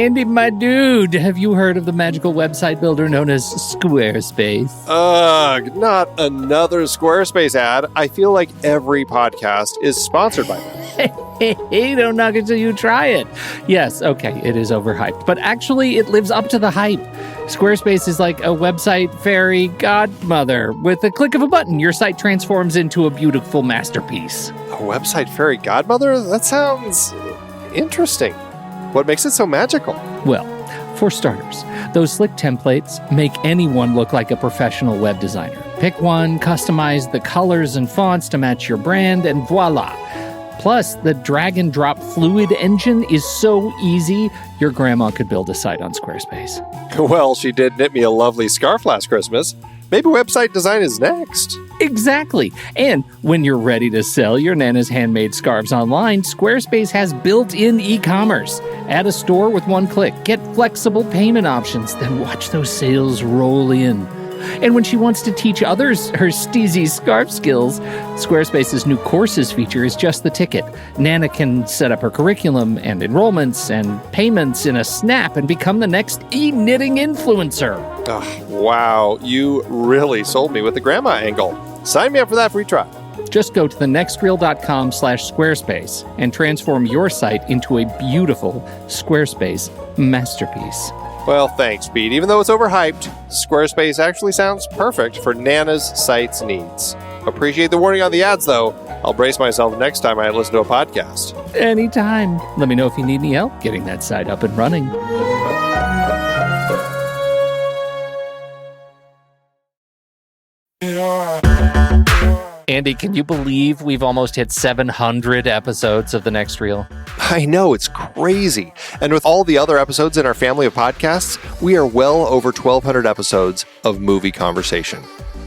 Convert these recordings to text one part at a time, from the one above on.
Andy, my dude, have you heard of the magical website builder known as Squarespace? Ugh, not another Squarespace ad. I feel like every podcast is sponsored by them. Hey, don't knock it till you try it. Yes, okay, it is overhyped, but actually it lives up to the hype. Squarespace is like a website fairy godmother. With a click of a button, your site transforms into a beautiful masterpiece. A website fairy godmother? That sounds interesting. What makes it so magical? Well, for starters, those slick templates make anyone look like a professional web designer. Pick one, customize the colors and fonts to match your brand, and voila. Plus, the drag and drop fluid engine is so easy, your grandma could build a site on Squarespace. Well, she did knit me a lovely scarf last Christmas. Maybe website design is next. Exactly. And when you're ready to sell your Nana's handmade scarves online, Squarespace has built-in e-commerce. Add a store with one click. Get flexible payment options. Then watch those sales roll in. And when she wants to teach others her steezy scarf skills, Squarespace's new courses feature is just the ticket. Nana can set up her curriculum and enrollments and payments in a snap and become the next e-knitting influencer. Oh, wow, you really sold me with the grandma angle. Sign me up for that free trial. Just go to thenextreel.com/Squarespace and transform your site into a beautiful Squarespace masterpiece. Well, thanks, Pete. Even though it's overhyped, Squarespace actually sounds perfect for Nana's site's needs. Appreciate the warning on the ads, though. I'll brace myself next time I listen to a podcast. Anytime. Let me know if you need any help getting that site up and running. Andy, can you believe we've almost hit 700 episodes of The Next Reel? I know, it's crazy. And with all the other episodes in our family of podcasts, we are well over 1,200 episodes of movie conversation.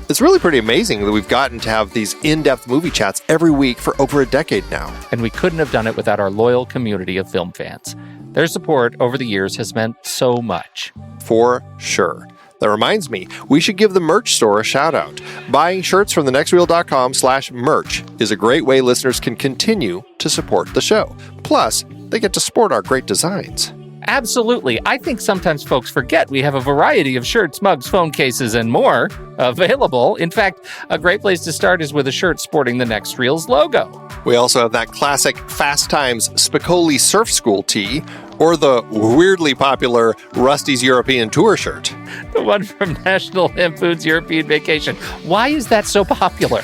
It's really pretty amazing that we've gotten to have these in-depth movie chats every week for over a decade now. And we couldn't have done it without our loyal community of film fans. Their support over the years has meant so much. For sure. That reminds me, we should give the merch store a shout out. Buying shirts from thenextreel.com/merch is a great way listeners can continue to support the show. Plus, they get to sport our great designs. Absolutely. I think sometimes folks forget we have a variety of shirts, mugs, phone cases, and more available. In fact, a great place to start is with a shirt sporting the Next Reel's logo. We also have that classic Fast Times Spicoli Surf School tee, or the weirdly popular Rusty's European Tour shirt. The one from National Lampoon's European Vacation. Why is that so popular?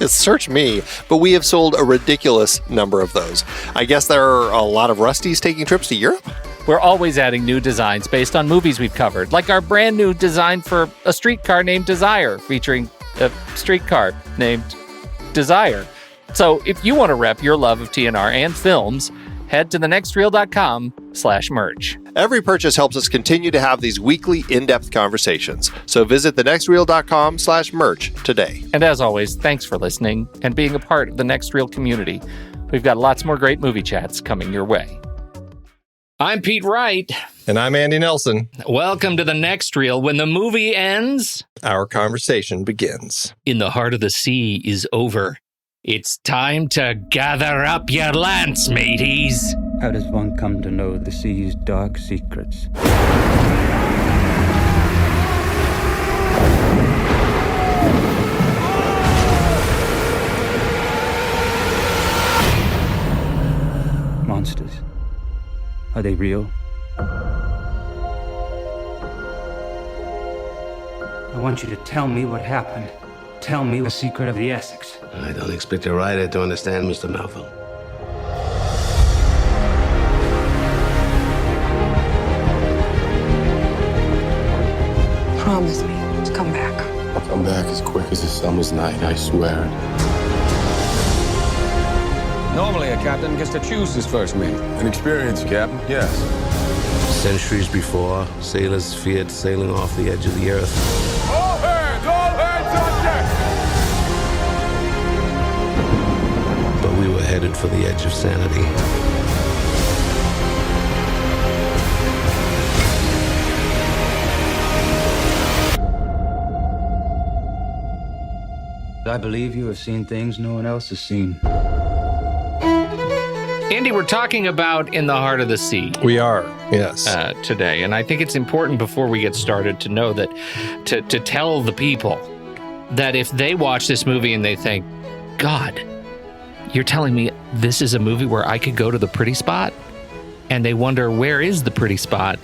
Search me, but we have sold a ridiculous number of those. I guess there are a lot of Rustys taking trips to Europe? We're always adding new designs based on movies we've covered, like our brand new design for a streetcar named Desire, featuring a streetcar named Desire. So if you want to rep your love of TNR and films, head to thenextreel.com/merch. Every purchase helps us continue to have these weekly in-depth conversations. So visit thenextreel.com/merch today. And as always, thanks for listening and being a part of the Next Reel community. We've got lots more great movie chats coming your way. I'm Pete Wright. And I'm Andy Nelson. Welcome to the Next Reel. When the movie ends, our conversation begins. In the Heart of the Sea is over. It's time to gather up your lance, mateys. How does one come to know the sea's dark secrets? Monsters. Are they real? I want you to tell me what happened. Tell me the secret of the Essex. I don't expect a writer to understand, Mr. Mantle. Promise me to come back. I'll come back as quick as a summer's night, I swear. Normally, a captain gets to choose his first mate. An experience, Captain, yes. Centuries before, sailors feared sailing off the edge of the earth. All hands on deck! But we were headed for the edge of sanity. I believe you have seen things no one else has seen. Andy, we're talking about In the Heart of the Sea. We are, yes. Today. And I think it's important before we get started to know that, to tell the people that if they watch this movie and they think, God, you're telling me this is a movie where I could go to the pretty spot? And they wonder, where is the pretty spot?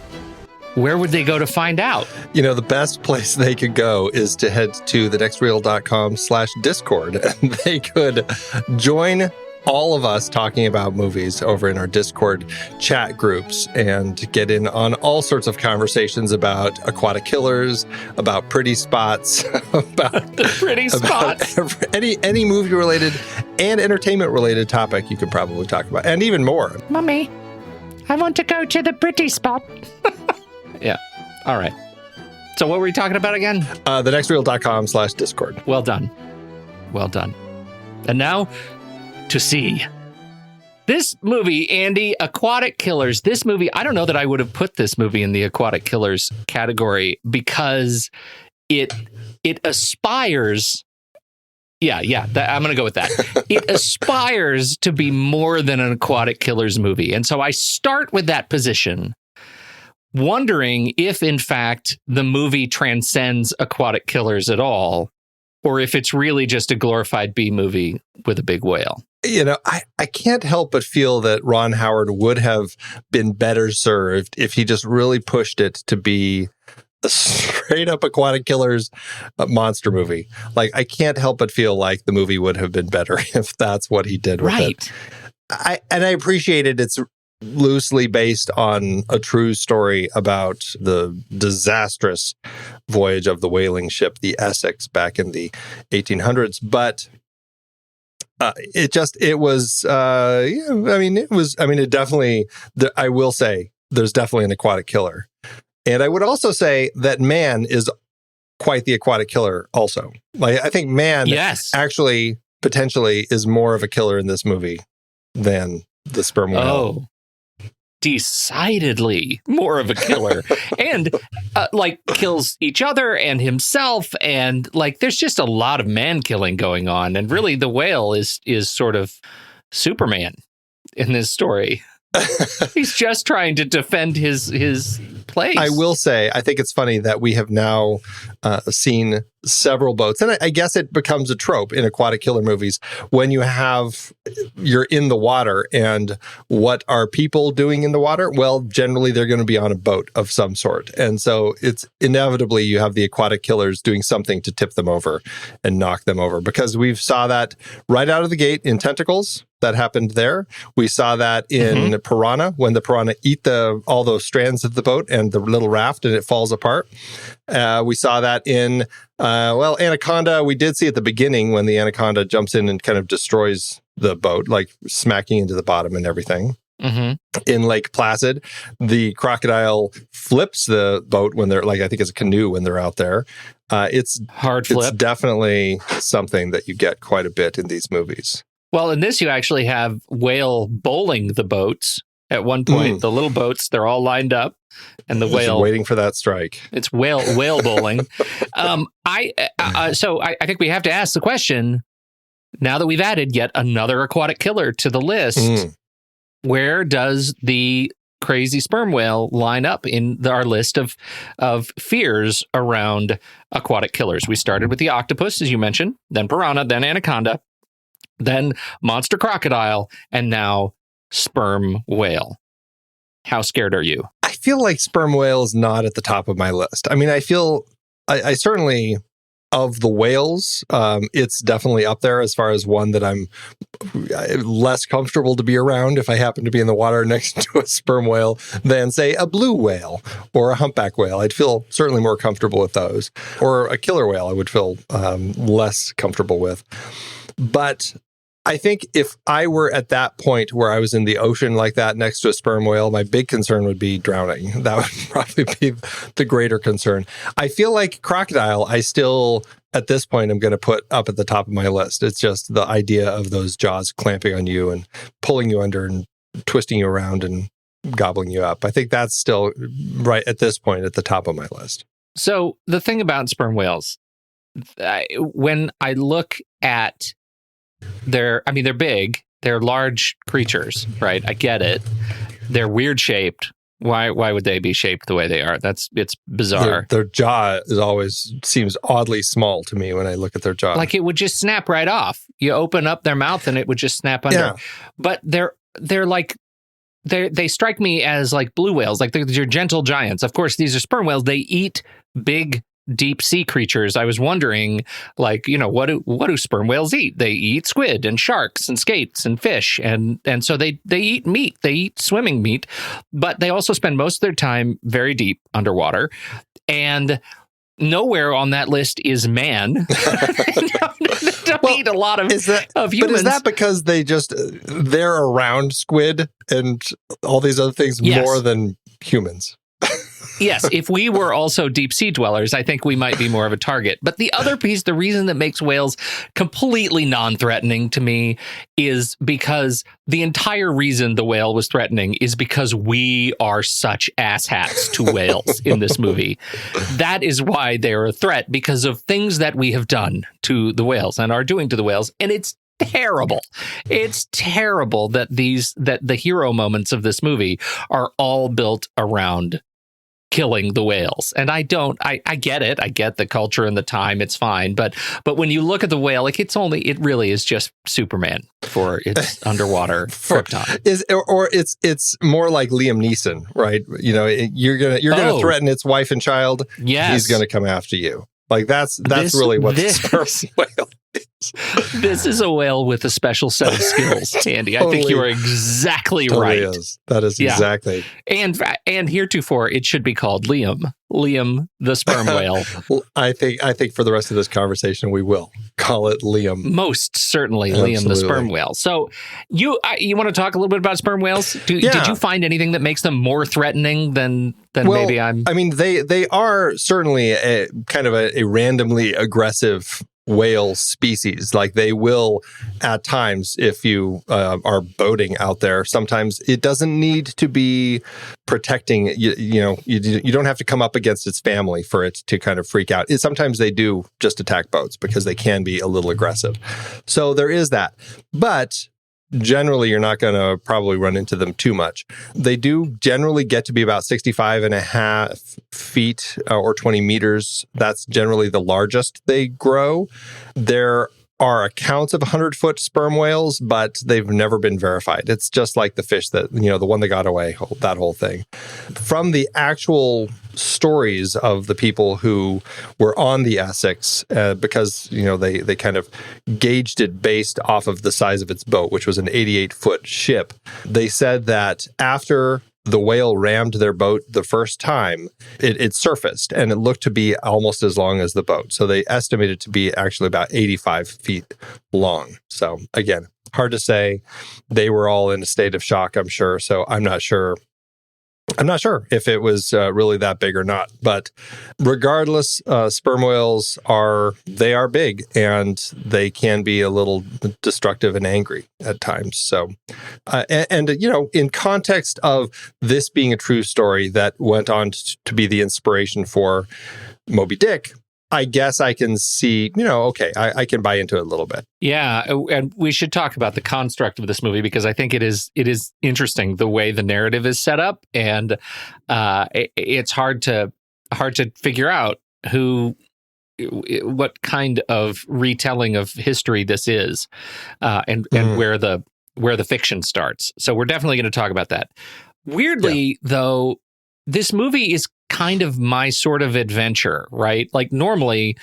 Where would they go to find out? The best place they could go is to head to thenextreel.com/Discord, and they could join all of us talking about movies over in our Discord chat groups and get in on all sorts of conversations about aquatic killers, about pretty spots, about the pretty spots. Any movie related and entertainment related topic you could probably talk about, and even more. Mommy, I want to go to the pretty spot. Yeah. All right. So what were we talking about again? thenextreel.com/Discord. Well done. Well done. And now to see. This movie, Andy, Aquatic Killers. This movie, I don't know that I would have put this movie in the Aquatic Killers category because it aspires. I'm going to go with that. It aspires to be more than an Aquatic Killers movie. And so I start with that position, wondering if, in fact, the movie transcends Aquatic Killers at all, or if it's really just a glorified B movie with a big whale. I can't help but feel that Ron Howard would have been better served if he just really pushed it to be a straight up Aquatic Killers monster movie. Like, I can't help but feel like the movie would have been better if that's what he did with it. I appreciated it's loosely based on a true story about the disastrous voyage of the whaling ship, the Essex, back in the 1800s. But it definitely, I will say, there's definitely an aquatic killer. And I would also say that man is quite the aquatic killer also. Like, I think man actually potentially is more of a killer in this movie than the sperm whale. Oh, decidedly more of a killer. And kills each other and himself, and there's just a lot of man killing going on, and really the whale is sort of Superman in this story. He's just trying to defend his place. I will say, I think it's funny that we have now seen several boats, and I guess it becomes a trope in aquatic killer movies when you're in the water, and what are people doing in the water? Well, generally they're going to be on a boat of some sort, and so it's inevitably you have the aquatic killers doing something to tip them over and knock them over, because we saw that right out of the gate in Tentacles. That happened there. We saw that in Piranha, when the piranha eat all those strands of the boat and the little raft, and it falls apart. We saw that in Anaconda. We did see at the beginning when the anaconda jumps in and kind of destroys the boat, like smacking into the bottom and everything. In Lake Placid, the crocodile flips the boat when they're I think it's a canoe when they're out there. It's hard flip. It's definitely something that you get quite a bit in these movies. Well, in this, you actually have whale bowling the boats. At one point, the little boats, they're all lined up, and the whale waiting for that strike. It's whale bowling. So I think we have to ask the question, now that we've added yet another aquatic killer to the list, where does the crazy sperm whale line up in our list of fears around aquatic killers? We started with the octopus, as you mentioned, then piranha, then anaconda, then monster crocodile, and now sperm whale. How scared are you? I feel like sperm whale is not at the top of my list. I mean, I certainly, of the whales, it's definitely up there as far as one that I'm less comfortable to be around if I happen to be in the water next to a sperm whale than, say, a blue whale or a humpback whale. I'd feel certainly more comfortable with those. Or a killer whale I would feel less comfortable with. But I think if I were at that point where I was in the ocean like that next to a sperm whale, my big concern would be drowning. That would probably be the greater concern. I feel like crocodile, I still, at this point, I'm going to put up at the top of my list. It's just the idea of those jaws clamping on you and pulling you under and twisting you around and gobbling you up. I think that's still right at this point at the top of my list. So the thing about sperm whales, when I look at they're big They're large creatures, right? I get it. They're weird shaped. Why would they be shaped the way they are? It's bizarre. Their jaw always seems oddly small to me when I look at their jaw. Like it would just snap right off. You open up their mouth and it would just snap under. Yeah. But they're like they strike me as like blue whales, like they're gentle giants. Of course, these are sperm whales. They eat big deep sea creatures. I was wondering, like, what do sperm whales eat? They eat squid and sharks and skates and fish, and so they eat meat. They eat swimming meat, but they also spend most of their time very deep underwater. And nowhere on that list is man. They don't eat a lot of humans. But is that because they're around squid and all these other things more than humans? Yes, if we were also deep sea dwellers, I think we might be more of a target. But the other piece, the reason that makes whales completely non-threatening to me is because the entire reason the whale was threatening is because we are such asshats to whales in this movie. That is why they're a threat, because of things that we have done to the whales and are doing to the whales. And it's terrible. It's terrible that the hero moments of this movie are all built around killing the whales. And I get it. I get the culture and the time. It's fine. But when you look at the whale, like it really is just Superman for its underwater Krypton. It's more like Liam Neeson, right? You're gonna threaten its wife and child. Yes. He's gonna come after you. Like that's really what the sperm whale is. This is a whale with a special set of skills, Andy. I think you are exactly right. That is exactly. And heretofore, it should be called Liam the sperm whale. I think for the rest of this conversation, we will call it Liam. Most certainly, Liam the sperm whale. So you want to talk a little bit about sperm whales? Did you find anything that makes them more threatening than maybe I'm? I mean, they are certainly a kind of a randomly aggressive whale species. Like they will at times, if you are boating out there, sometimes it doesn't need to be protecting you don't have to come up against its family for it to kind of freak out. Sometimes they do just attack boats because they can be a little aggressive. So there is that. But generally, you're not going to probably run into them too much. They do generally get to be about 65.5 feet or 20 meters. That's generally the largest they grow. There are accounts of 100-foot sperm whales, but they've never been verified. It's just like the fish that, the one that got away, that whole thing. From the actual stories of the people who were on the Essex, because, they kind of gauged it based off of the size of its boat, which was an 88-foot ship. They said that after the whale rammed their boat the first time, it surfaced, and it looked to be almost as long as the boat. So they estimated to be actually about 85 feet long. So again, hard to say. They were all in a state of shock, I'm sure. So I'm not sure if it was really that big or not. But regardless, sperm whales are big, and they can be a little destructive and angry at times. So, in context of this being a true story that went on to be the inspiration for Moby Dick, I guess I can see, I can buy into it a little bit. Yeah, and we should talk about the construct of this movie, because I think it is interesting the way the narrative is set up, and it's hard to figure out what kind of retelling of history this is, and where the fiction starts. So we're definitely going to talk about that. Weirdly, though, this movie is kind of my sort of adventure, right? Like normally,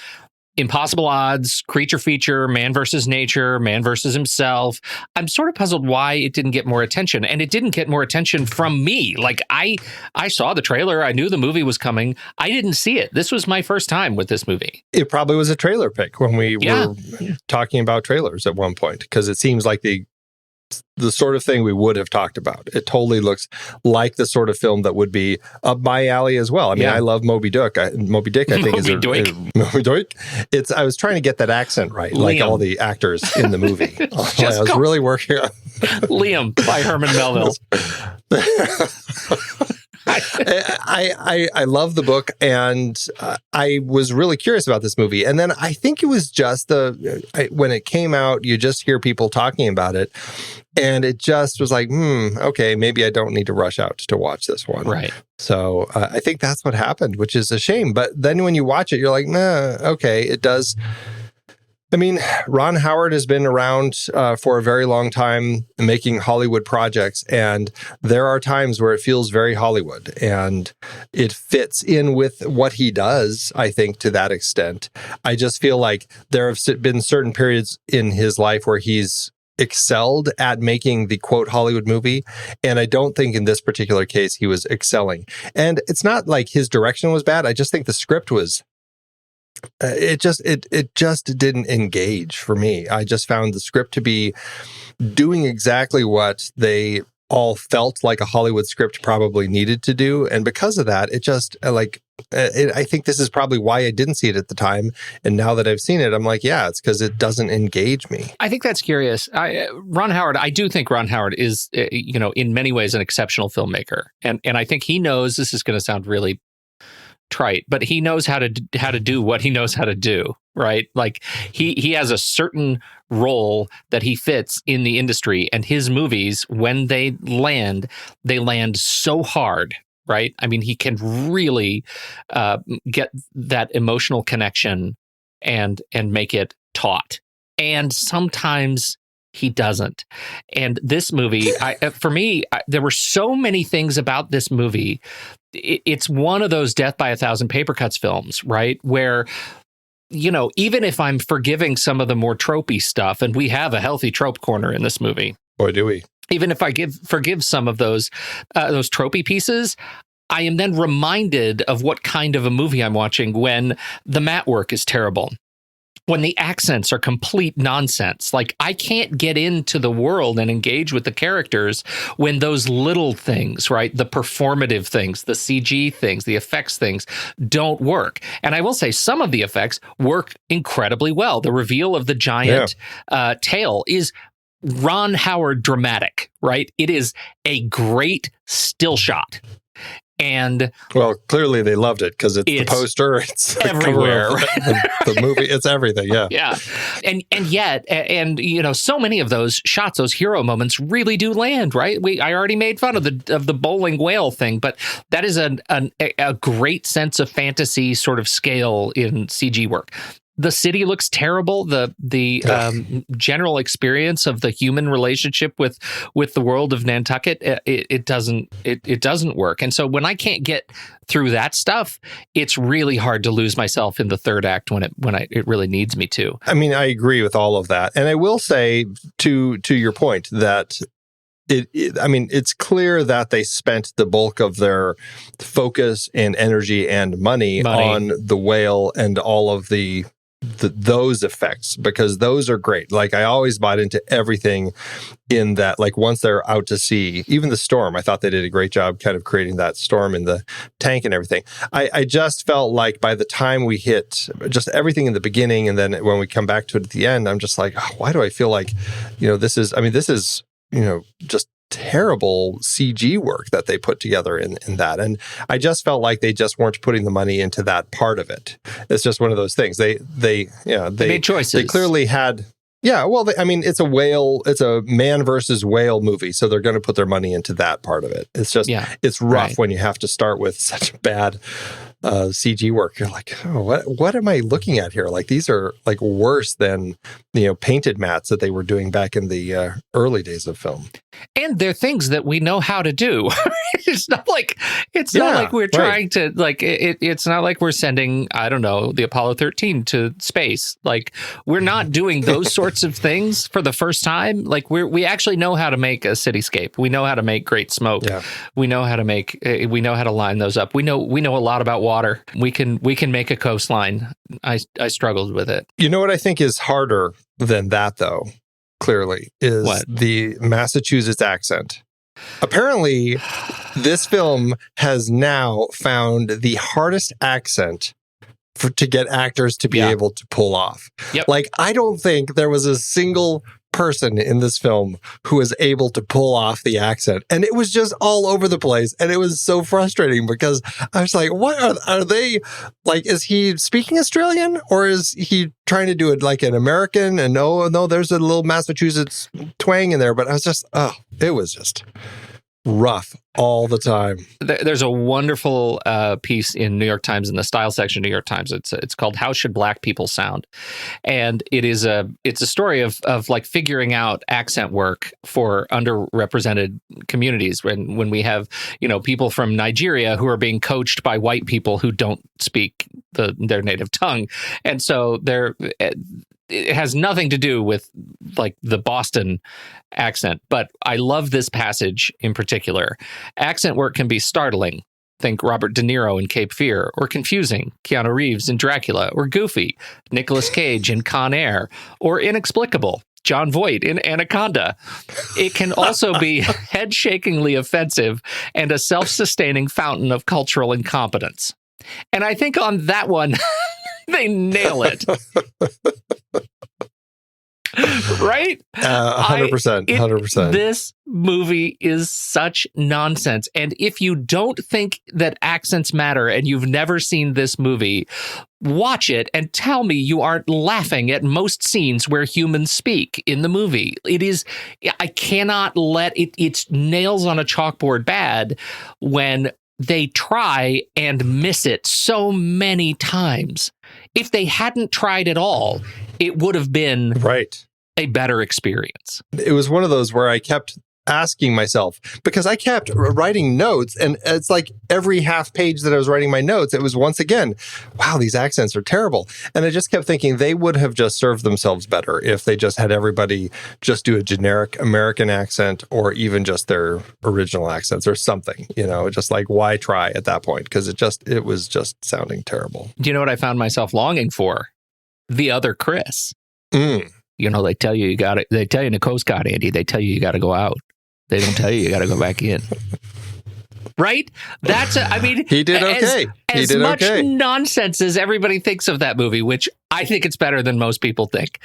impossible odds, creature feature, man versus nature, man versus himself. I'm sort of puzzled why it didn't get more attention, and it didn't get more attention from me. Like I saw the trailer, I knew the movie was coming. I didn't see it. This was my first time with this movie. It probably was a trailer pick when we were talking about trailers at one point, because it seems like the sort of thing we would have talked about. It totally looks like the sort of film that would be up my alley as well. I mean, I love Moby Dick. Moby Dick, I think, Moby Dick. I was trying to get that accent right, Liam. Like all the actors in the movie. I was really working on Liam by Herman Melville. I love the book, and I was really curious about this movie. And then I think it was just when it came out, you just hear people talking about it, and it just was like, okay, maybe I don't need to rush out to watch this one. Right. So I think that's what happened, which is a shame. But then when you watch it, you're like, nah, okay, it does. I mean, Ron Howard has been around for a very long time making Hollywood projects, and there are times where it feels very Hollywood, and it fits in with what he does, I think, to that extent. I just feel like there have been certain periods in his life where he's excelled at making the quote Hollywood movie, and I don't think in this particular case he was excelling. And it's not like his direction was bad. I just think the script was it just didn't engage for me. I just found the script to be doing exactly what they all felt like a Hollywood script probably needed to do, and because of that, it just I think this is probably why I didn't see it at the time, and now that I've seen it, I'm like, yeah, it's because it doesn't engage me. I think that's curious. Ron Howard, I do think Ron Howard is, in many ways, an exceptional filmmaker, and I think he knows. This is going to sound really trite, but he knows how to do what he knows how to do, right? Like he has a certain role that he fits in the industry, and his movies, when they land so hard, right? I mean, he can really get that emotional connection and make it taut, and sometimes he doesn't. And this movie, for me, there were so many things about this movie. It's one of those death by a thousand paper cuts films, right? Where, even if I'm forgiving some of the more tropey stuff, and we have a healthy trope corner in this movie. Boy, do we. Even if I forgive some of those tropey pieces, I am then reminded of what kind of a movie I'm watching when the matte work is terrible, when the accents are complete nonsense. Like, I can't get into the world and engage with the characters when those little things, right, the performative things, the CG things, the effects things don't work. And I will say some of the effects work incredibly well. The reveal of the giant tail is Ron Howard dramatic, right? It is a great still shot. And well, clearly they loved it because it's the poster, it's everywhere, the movie, it's everything. Yeah. Yeah. And yet, so many of those shots, those hero moments really do land, right? I already made fun of the bowling whale thing, but that is a great sense of fantasy sort of scale in CG work. The city looks terrible. The general experience of the human relationship with the world of Nantucket, it doesn't work. And so when I can't get through that stuff, it's really hard to lose myself in the third act when it really needs me to. I mean, I agree with all of that, and I will say to your point that it's clear that they spent the bulk of their focus and energy and money on the whale and all of those effects, because those are great. Like, I always bought into everything in that. Like, once they're out to sea, even the storm, I thought they did a great job kind of creating that storm in the tank and everything. I just felt like by the time we hit just everything in the beginning, and then when we come back to it at the end, I'm just like, why do I feel like, this is just terrible CG work that they put together in that. And I just felt like they just weren't putting the money into that part of it. It's just one of those things. They made choices. They clearly had, it's a man versus whale movie. So they're going to put their money into that part of it. It's just, it's rough when you have to start with such bad CG work. You're like, what am I looking at here? Like, these are like worse than, painted mats that they were doing back in the early days of film. And they're things that we know how to do. It's not like we're trying to it's not like we're sending, I don't know, the Apollo 13 to space. Like, we're not doing those sorts of things for the first time. Like, we actually know how to make a cityscape. We know how to make great smoke. Yeah. We know how to line those up. We know a lot about water. We can make a coastline. I struggled with it. You know what I think is harder than that, though, clearly, is the Massachusetts accent. Apparently, this film has now found the hardest accent to get actors to be able to pull off. Yep. Like, I don't think there was a single person in this film who was able to pull off the accent, and it was just all over the place, and it was so frustrating because I was like, what are they like, is he speaking Australian or is he trying to do it like an American? And no, there's a little Massachusetts twang in there, but I was just it was just rough all the time. There's a wonderful piece in New York Times in the style section of New York Times. It's called "How Should Black People Sound," and it's a story of like figuring out accent work for underrepresented communities when we have people from Nigeria who are being coached by white people who don't speak their native tongue, and so it has nothing to do with like the Boston accent, but I love this passage in particular. Accent work can be startling. Think Robert De Niro in Cape Fear, or confusing, Keanu Reeves in Dracula, or goofy, Nicolas Cage in Con Air, or inexplicable, John Voight in Anaconda. It can also be head-shakingly offensive and a self-sustaining fountain of cultural incompetence. And I think on that one, they nail it. Right? 100%. 100%. This movie is such nonsense. And if you don't think that accents matter and you've never seen this movie, watch it and tell me you aren't laughing at most scenes where humans speak in the movie. It is, I cannot let it, it's nails on a chalkboard bad when they try and miss it so many times. If they hadn't tried at all, it would have been a better experience. It was one of those where I kept asking myself, because I kept writing notes, and it's like every half page that I was writing my notes, it was once again, wow, these accents are terrible. And I just kept thinking they would have just served themselves better if they just had everybody just do a generic American accent, or even just their original accents or something, just like, why try at that point? Because it was just sounding terrible. Do you know what I found myself longing for? The other Chris. They tell you they tell you in the Coast Guard, Andy, they tell you got to go out. They don't tell you got to go back in. Right? He did okay. As much nonsense as everybody thinks of that movie, which I think it's better than most people think,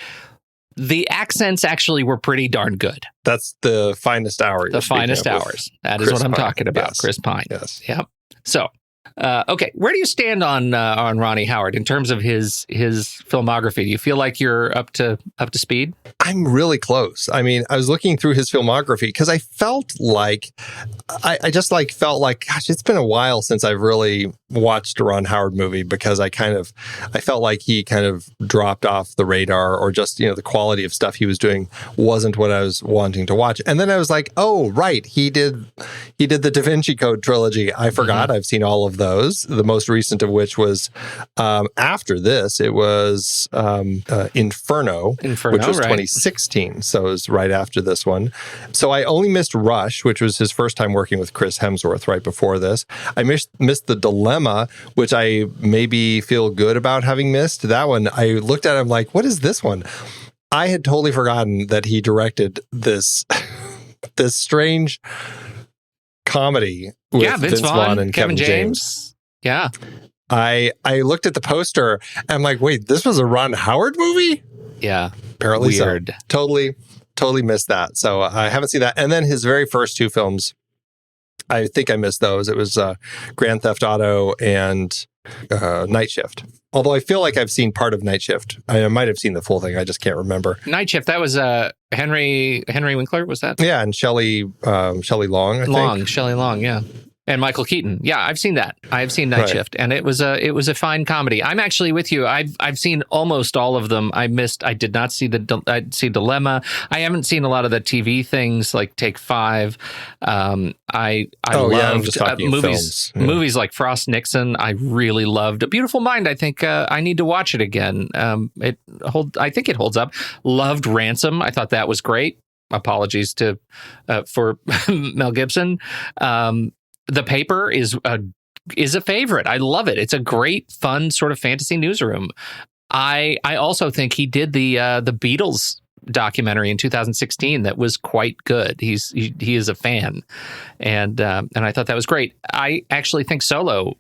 the accents actually were pretty darn good. That's the finest hour. The finest hours. That is what I'm talking about. Yes. Chris Pine. Yes. Yep. So, okay, where do you stand on Ronnie Howard in terms of his filmography? Do you feel like you're up to speed? I'm really close. I mean, I was looking through his filmography because I felt like gosh, it's been a while since I've really watched a Ron Howard movie, because I felt like he kind of dropped off the radar, or just the quality of stuff he was doing wasn't what I was wanting to watch. And then I was like, oh right, he did the Da Vinci Code trilogy. I forgot. I've seen all of those. The most recent of which was after this. It was Inferno, which was 2016. So it was right after this one. So I only missed Rush, which was his first time working with Chris Hemsworth right before this. I missed The Dilemma, which I maybe feel good about having missed. That one, I looked at it, I'm like, what is this one? I had totally forgotten that he directed this strange comedy with Vince Vaughn and Kevin James. Yeah. I looked at the poster and I'm like, wait, this was a Ron Howard movie? Yeah. Apparently weird. So. Totally missed that. So I haven't seen that. And then his very first two films, I think I missed those. It was Grand Theft Auto and Night Shift. Although I feel like I've seen part of Night Shift. I might have seen the full thing. I just can't remember. Night Shift, that was Henry Winkler, was that? Yeah, and Shelley Long, I think. Shelley Long, yeah. And Michael Keaton. Yeah, I've seen that. I've seen Night Shift, and it was a fine comedy. I'm actually with you. I've seen almost all of them. I did not see see Dilemma. I haven't seen a lot of the TV things like Take 5. I loved movies like Frost Nixon. I really loved A Beautiful Mind. I think I need to watch it again. I think it holds up. Loved Ransom. I thought that was great. Apologies for Mel Gibson. The Paper is a favorite. I love it. It's a great, fun sort of fantasy newsroom. I also think he did the Beatles documentary in 2016 that was quite good. He is a fan, and I thought that was great. I actually think Solo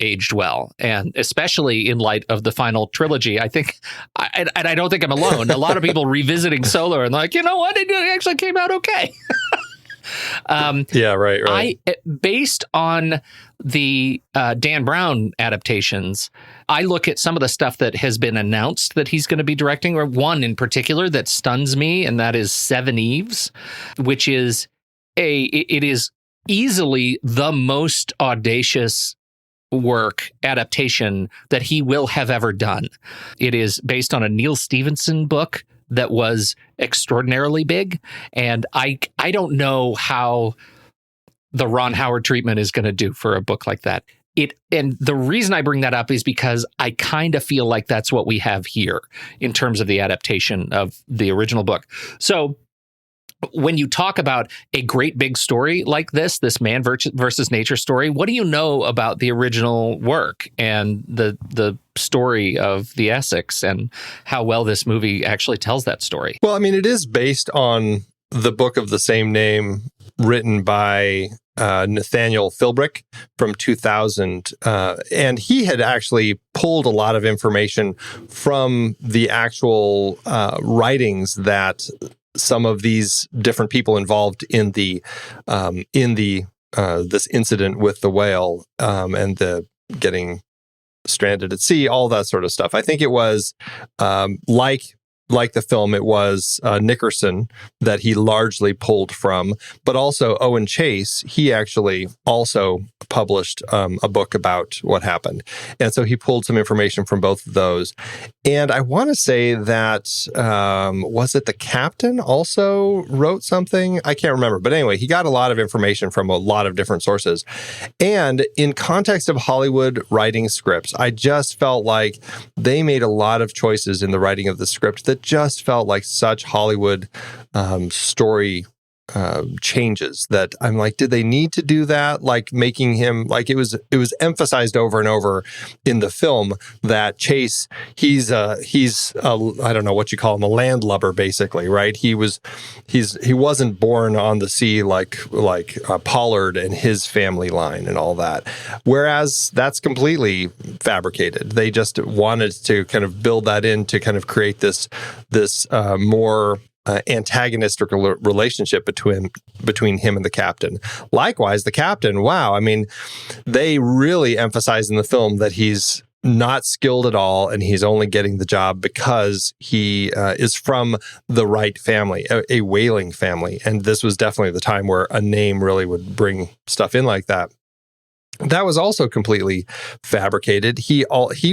aged well, and especially in light of the final trilogy. I think, and I don't think I'm alone. A lot of people revisiting Solo and like, you know what, it actually came out okay. Yeah, right. Based on the Dan Brown adaptations, I look at some of the stuff that has been announced that he's going to be directing, or one in particular that stuns me, and that is Seven Eves, which is it is easily the most audacious adaptation that he will have ever done. It is based on a Neil Stephenson book that was extraordinarily big, and I don't know how the Ron Howard treatment is going to do for a book like that. And the reason I bring that up is because I kind of feel like that's what we have here in terms of the adaptation of the original book. So when you talk about a great big story like this man versus nature story, what do you know about the original work and the story of the Essex and how well this movie actually tells that story? Well, I mean, it is based on the book of the same name written by Nathaniel Philbrick from 2000. And he had actually pulled a lot of information from the actual writings that some of these different people involved in the this incident with the whale and the getting stranded at sea, all that sort of stuff. I think it was like the film, it was Nickerson that he largely pulled from, but also Owen Chase, he actually also published a book about what happened. And so he pulled some information from both of those. And I want to say that, was it the captain also wrote something? I can't remember. But anyway, he got a lot of information from a lot of different sources. And in context of Hollywood writing scripts, I just felt like they made a lot of choices in the writing of the script that just felt like such Hollywood story changes that I'm like, did they need to do that? Like making him like it was emphasized over and over in the film that Chase, he's I don't know what you call him, a landlubber basically, right? He wasn't born on the sea like Pollard and his family line and all that. Whereas that's completely fabricated. They just wanted to kind of build that in to kind of create this more antagonistic relationship between him and the captain. Likewise, the captain, wow, I mean, they really emphasize in the film that he's not skilled at all and he's only getting the job because he is from the right family, a whaling family. And this was definitely the time where a name really would bring stuff in like that. That was also completely fabricated. He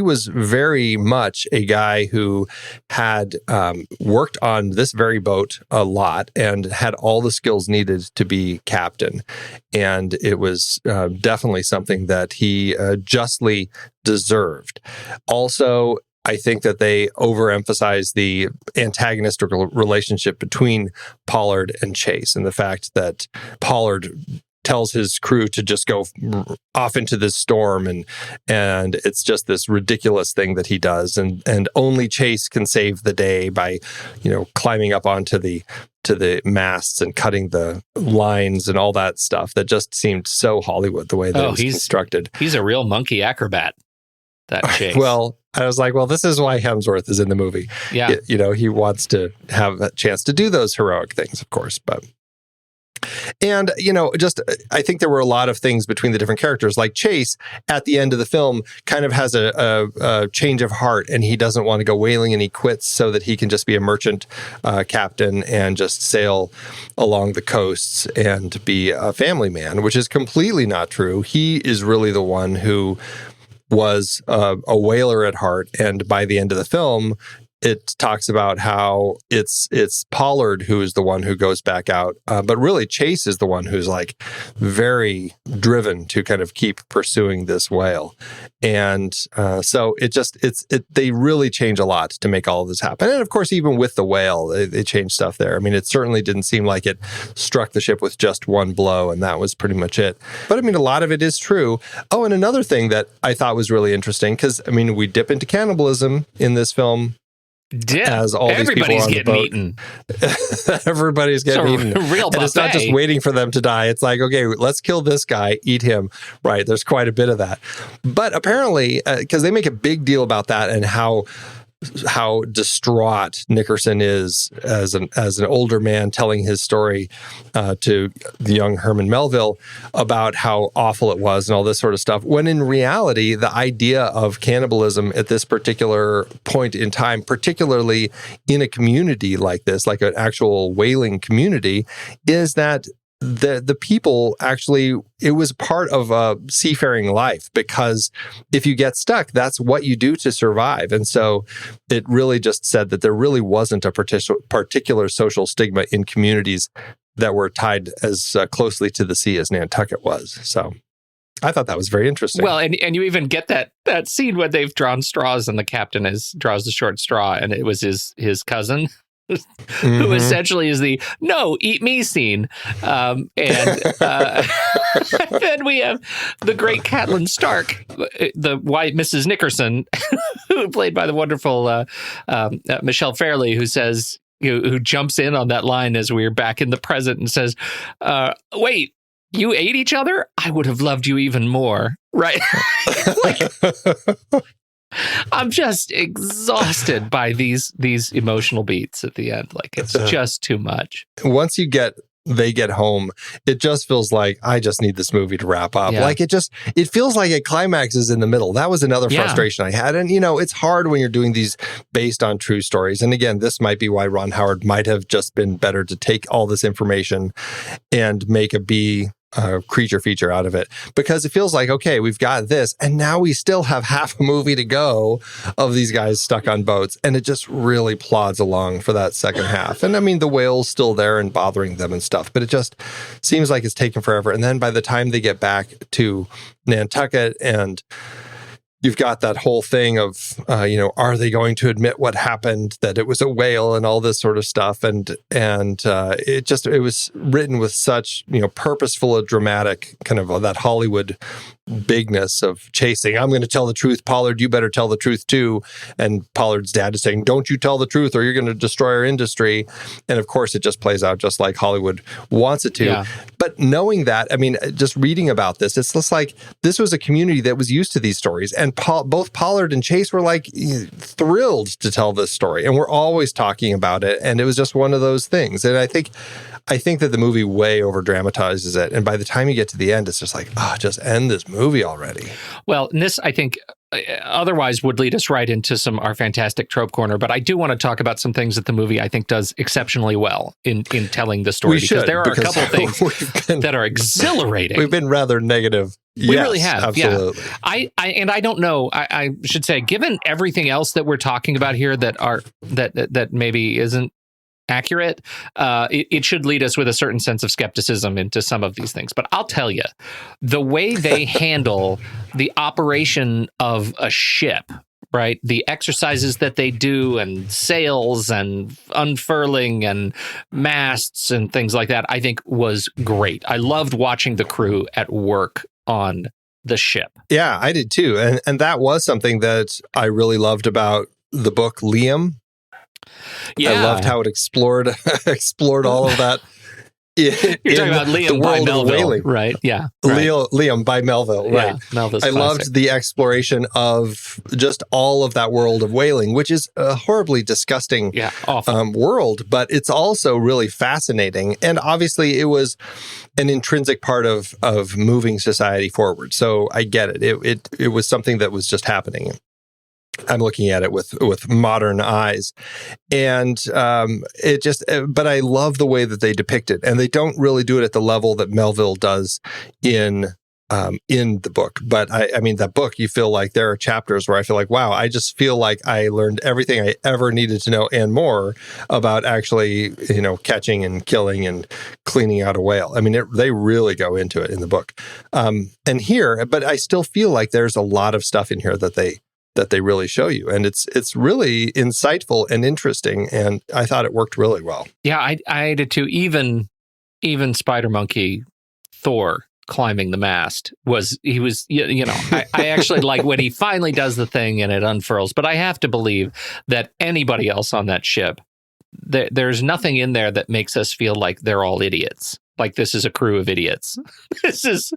was very much a guy who had worked on this very boat a lot and had all the skills needed to be captain. And it was definitely something that he justly deserved. Also, I think that they overemphasize the antagonistic relationship between Pollard and Chase and the fact that Pollard tells his crew to just go off into this storm and it's just this ridiculous thing that he does and only Chase can save the day by climbing up onto the masts and cutting the lines and all that stuff that just seemed so Hollywood the way that it was constructed. He's a real monkey acrobat, that Chase. Well, I was like, well, this is why Hemsworth is in the movie. Yeah. He wants to have a chance to do those heroic things, of course, but and, I think there were a lot of things between the different characters. Like Chase, at the end of the film, kind of has a change of heart, and he doesn't want to go whaling, and he quits so that he can just be a merchant captain and just sail along the coasts and be a family man, which is completely not true. He is really the one who was a whaler at heart, and by the end of the film, it talks about how it's Pollard who is the one who goes back out, but really Chase is the one who's like very driven to kind of keep pursuing this whale, and so they really change a lot to make all of this happen. And of course, even with the whale, they changed stuff there. I mean, it certainly didn't seem like it struck the ship with just one blow, and that was pretty much it. But I mean, a lot of it is true. Oh, and another thing that I thought was really interesting, because I mean, we dip into cannibalism in this film. as all these people everybody's on the getting boat. eaten. Everybody's getting It's a eaten. real And it's not just buffet. waiting for them to die. It's like, okay, let's kill this guy, eat him. Right. There's quite a bit of that. But apparently, because they make a big deal about that and how distraught Nickerson is as an older man telling his story to the young Herman Melville about how awful it was and all this sort of stuff, when in reality, the idea of cannibalism at this particular point in time, particularly in a community like this, like an actual whaling community, is that the people actually, it was part of a seafaring life, because if you get stuck, that's what you do to survive. And so it really just said that there really wasn't a particular social stigma in communities that were tied as closely to the sea as Nantucket was. So I thought that was very interesting. Well, and you even get that scene where they've drawn straws and the captain draws the short straw, and it was his cousin. Who essentially is the "no, eat me" scene, and then we have the great Catelyn Stark, the white Mrs. Nickerson, played by the wonderful Michelle Fairley, who says, who jumps in on that line as we're back in the present and says, "Wait, you ate each other? I would have loved you even more." Right? I'm just exhausted by these emotional beats at the end. Like, it's just too much. Once they get home, it just feels like I just need this movie to wrap up. Yeah. Like it feels like it climaxes in the middle. That was another frustration I had. And, it's hard when you're doing these based on true stories. And again, this might be why Ron Howard might have just been better to take all this information and make a creature feature out of it, because it feels like, okay, we've got this, and now we still have half a movie to go of these guys stuck on boats, and it just really plods along for that second half. And I mean, the whale's still there and bothering them and stuff, but it just seems like it's taken forever. And then by the time they get back to Nantucket, and you've got that whole thing of, are they going to admit what happened, that it was a whale and all this sort of stuff. And it was written with such, purposeful and dramatic kind of that Hollywood bigness of chasing. I'm going to tell the truth, Pollard, you better tell the truth too. And Pollard's dad is saying, don't you tell the truth or you're going to destroy our industry. And of course, it just plays out just like Hollywood wants it to. Yeah. But knowing that, I mean, just reading about this, it's just like this was a community that was used to these stories. And both Pollard and Chase were like thrilled to tell this story. And we're always talking about it. And it was just one of those things. And I think that the movie way over dramatizes it. And by the time you get to the end, it's just like, just end this movie already. Well, and this, I think, otherwise would lead us right into our fantastic trope corner. But I do want to talk about some things that the movie, I think, does exceptionally well in telling the story. Because there are a couple of things that are exhilarating. We've been rather negative. We really have. Absolutely. Yeah. I don't know. I should say, given everything else that we're talking about here that maybe isn't accurate, it should lead us with a certain sense of skepticism into some of these things. But I'll tell you, the way they handle the operation of a ship, right? The exercises that they do and sails and unfurling and masts and things like that, I think was great. I loved watching the crew at work on the ship. Yeah, I did too. And that was something that I really loved about the book Liam. Yeah. I loved how it explored all of that. You're talking about Liam by Melville, right? Yeah. Right. Liam by Melville, right. Yeah, Melville's I classic. loved the exploration of just all of that world of whaling, which is a horribly disgusting world, but it's also really fascinating. And obviously it was an intrinsic part of moving society forward. So I get it. It was something that was just happening. I'm looking at it with modern eyes, and but I love the way that they depict it, and they don't really do it at the level that Melville does in the book. But I mean, that book, you feel like there are chapters where I feel like, wow, I just feel like I learned everything I ever needed to know and more about actually, catching and killing and cleaning out a whale. I mean, they really go into it in the book, and here, but I still feel like there's a lot of stuff in here that they really show you. And it's really insightful and interesting. And I thought it worked really well. Yeah, I did too. Even Spider Monkey Thor climbing the mast he was I actually like when he finally does the thing and it unfurls, but I have to believe that anybody else on that ship, there's nothing in there that makes us feel like they're all idiots. Like this is a crew of idiots. This is,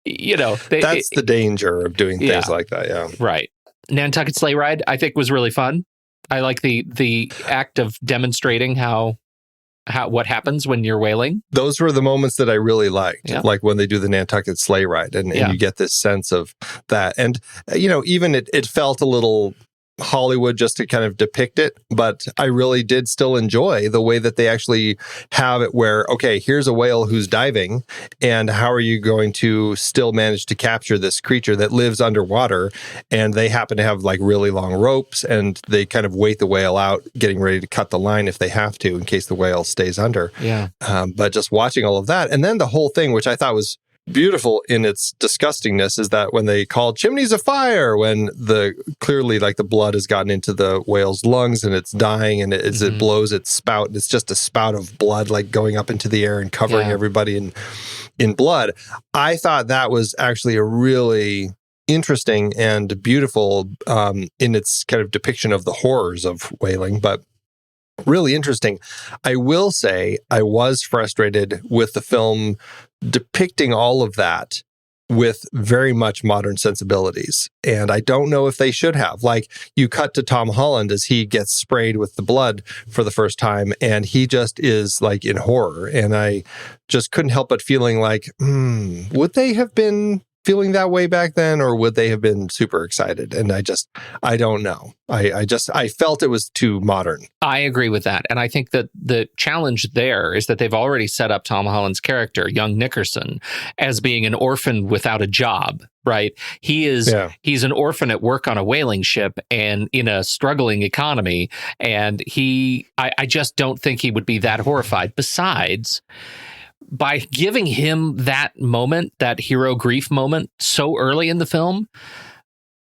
that's the danger of doing things like that. Yeah. Right. Nantucket sleigh ride, I think, was really fun. I like the act of demonstrating what happens when you're whaling. Those were the moments that I really liked, like when they do the Nantucket sleigh ride, and you get this sense of that. And, even it felt a little Hollywood just to kind of depict it, but I really did still enjoy the way that they actually have it where, okay, here's a whale who's diving, and how are you going to still manage to capture this creature that lives underwater? And they happen to have like really long ropes, and they kind of wait the whale out, getting ready to cut the line if they have to, in case the whale stays under. Yeah. But just watching all of that, and then the whole thing, which I thought was beautiful in its disgustingness, is that when they call chimneys of fire, when clearly like the blood has gotten into the whale's lungs and it's dying, and it blows its spout, and it's just a spout of blood like going up into the air and covering everybody in blood. I thought that was actually a really interesting and beautiful in its kind of depiction of the horrors of whaling, but really interesting. I will say I was frustrated with the film depicting all of that with very much modern sensibilities. And I don't know if they should have. Like, you cut to Tom Holland as he gets sprayed with the blood for the first time, and he just is like in horror. And I just couldn't help but feeling like, would they have been feeling that way back then, or would they have been super excited? And I don't know. I felt it was too modern. I agree with that. And I think that the challenge there is that they've already set up Tom Holland's character, young Nickerson, as being an orphan without a job, right? He's an orphan at work on a whaling ship and in a struggling economy. And I just don't think he would be that horrified. Besides, by giving him that moment, that hero grief moment, so early in the film,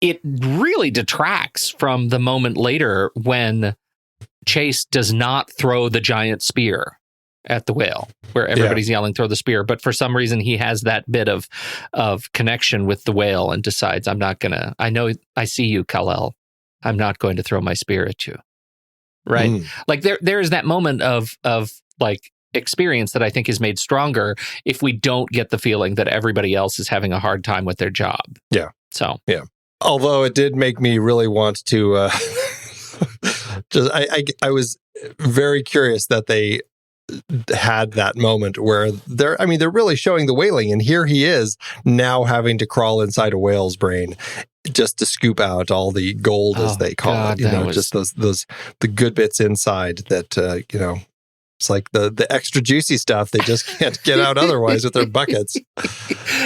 it really detracts from the moment later when Chase does not throw the giant spear at the whale, where everybody's yelling, throw the spear. But for some reason, he has that bit of connection with the whale and decides, I know I see you, Kal-El. I'm not going to throw my spear at you. Right? Like there is that moment of like experience that I think is made stronger if we don't get the feeling that everybody else is having a hard time with their job. Yeah. So. Yeah. Although it did make me really want to I was very curious that they had that moment where they're really showing the whaling, and here he is now having to crawl inside a whale's brain just to scoop out all the gold, as they call it, just those the good bits inside that it's like the extra juicy stuff they just can't get out otherwise with their buckets.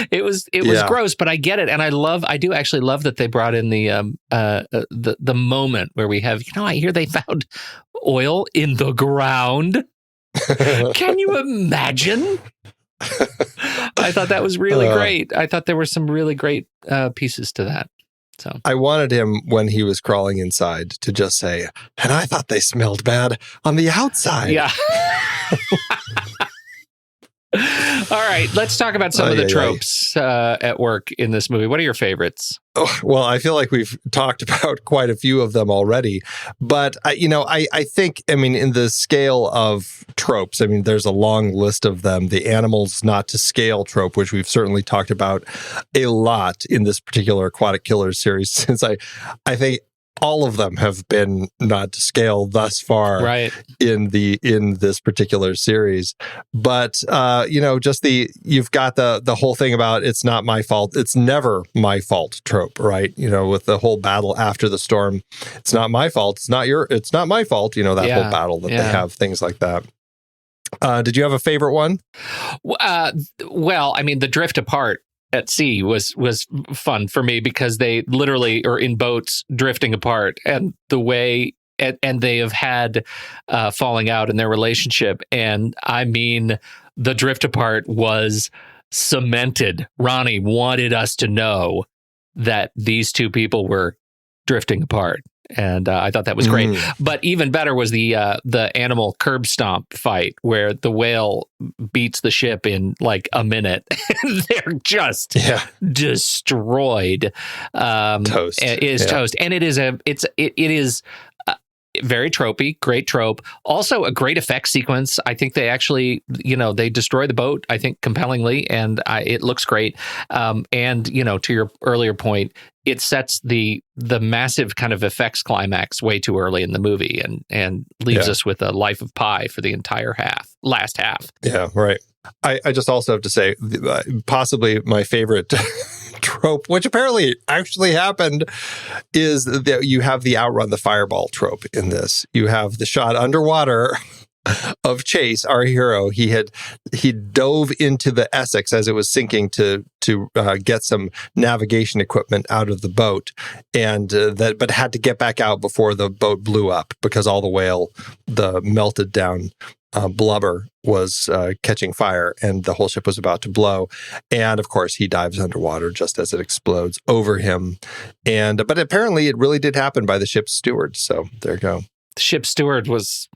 It was gross, but I get it, and I do actually love that they brought in the moment where we have, I hear they found oil in the ground. Can you imagine? I thought that was really great. I thought there were some really great pieces to that. So I wanted him, when he was crawling inside, to just say, and I thought they smelled bad on the outside. Yeah. All right, let's talk about some of the tropes at work in this movie. What are your favorites? Oh, well, I feel like we've talked about quite a few of them already, but I think, in the scale of tropes, there's a long list of them. The animals not to scale trope, which we've certainly talked about a lot in this particular Aquatic Killers series, since I think all of them have been not to scale thus far, right, in this particular series. But you've got the whole thing about it's not my fault, it's never my fault trope, right? With the whole battle after the storm, it's not my fault, it's not my fault. That whole battle that they have, things like that. Did you have a favorite one? Well, the drift apart at sea was fun for me, because they literally are in boats drifting apart, and the way and they have had falling out in their relationship, and the drift apart was cemented. Ronnie wanted us to know that these two people were drifting apart, And I thought that was great. But even better was the animal curb stomp fight where the whale beats the ship in like a minute. They're just destroyed. Toast. It is toast. And it is very tropey, great trope. Also a great effect sequence. I think they actually, they destroy the boat, I think, compellingly, and it looks great. And, to your earlier point, it sets the massive kind of effects climax way too early in the movie and leaves us with a life of Pi for the entire last half. Yeah, right. I just also have to say, possibly my favorite trope, which apparently actually happened, is that you have the outrun the fireball trope in this. You have the shot underwater of Chase, our hero. He dove into the Essex as it was sinking to get some navigation equipment out of the boat, but had to get back out before the boat blew up because all the melted down blubber was catching fire and the whole ship was about to blow. And of course, he dives underwater just as it explodes over him. But apparently it really did happen by the ship's steward. So there you go. The ship's steward was,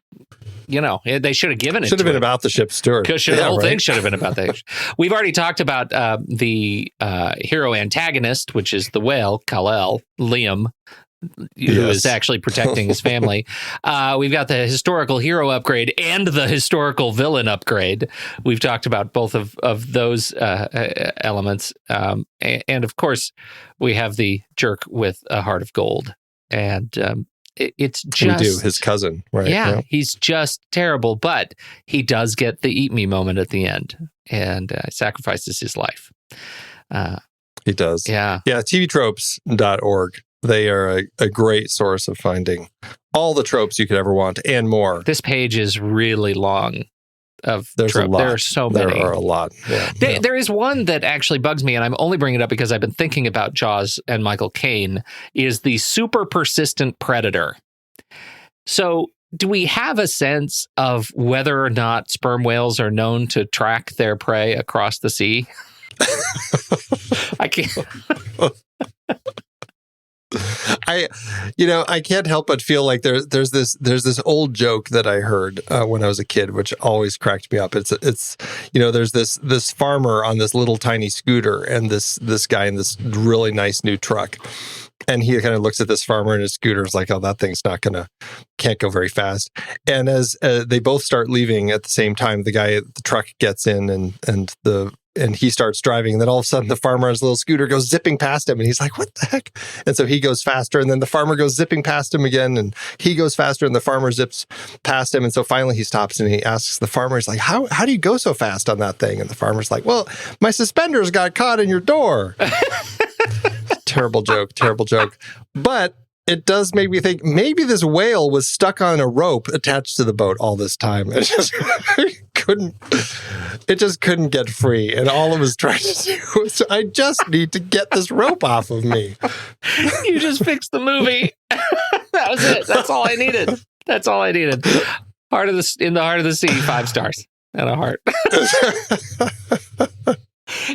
they should have given it. Should have been about the ship's steward. The whole thing should have been about that. We've already talked about the hero antagonist, which is the whale, Kal-El, Liam, who is actually protecting his family. We've got the historical hero upgrade and the historical villain upgrade. We've talked about both of those elements. And of course, we have the jerk with a heart of gold. And it's just... We do, his cousin, right? Yeah, he's just terrible, but he does get the eat me moment at the end and sacrifices his life. He does. Yeah. Yeah, tvtropes.org. They are a great source of finding all the tropes you could ever want and more. This page is really long. There's a lot. There are so many. There are a lot. Yeah, There is one that actually bugs me, and I'm only bringing it up because I've been thinking about Jaws and Michael Caine, is the super persistent predator. So do we have a sense of whether or not sperm whales are known to track their prey across the sea? I can't... I can't help but feel like there's this old joke that I heard when I was a kid, which always cracked me up. It's there's this farmer on this little tiny scooter and this guy in this really nice new truck. And he kind of looks at this farmer and his scooter is like, oh, that thing's can't go very fast. And as they both start leaving at the same time, the guy at the truck gets in and he starts driving. And then all of a sudden the farmer on his little scooter goes zipping past him. And he's like, what the heck? And so he goes faster. And then the farmer goes zipping past him again. And he goes faster and the farmer zips past him. And so finally he stops and he asks the farmer, he's like, how do you go so fast on that thing? And the farmer's like, well, my suspenders got caught in your door. Terrible joke. But it does make me think maybe this whale was stuck on a rope attached to the boat all this time. It just couldn't get free. And all it was trying to do was, I just need to get this rope off of me. You just fixed the movie. That was it. That's all I needed. In the heart of the sea, 5 stars and a heart.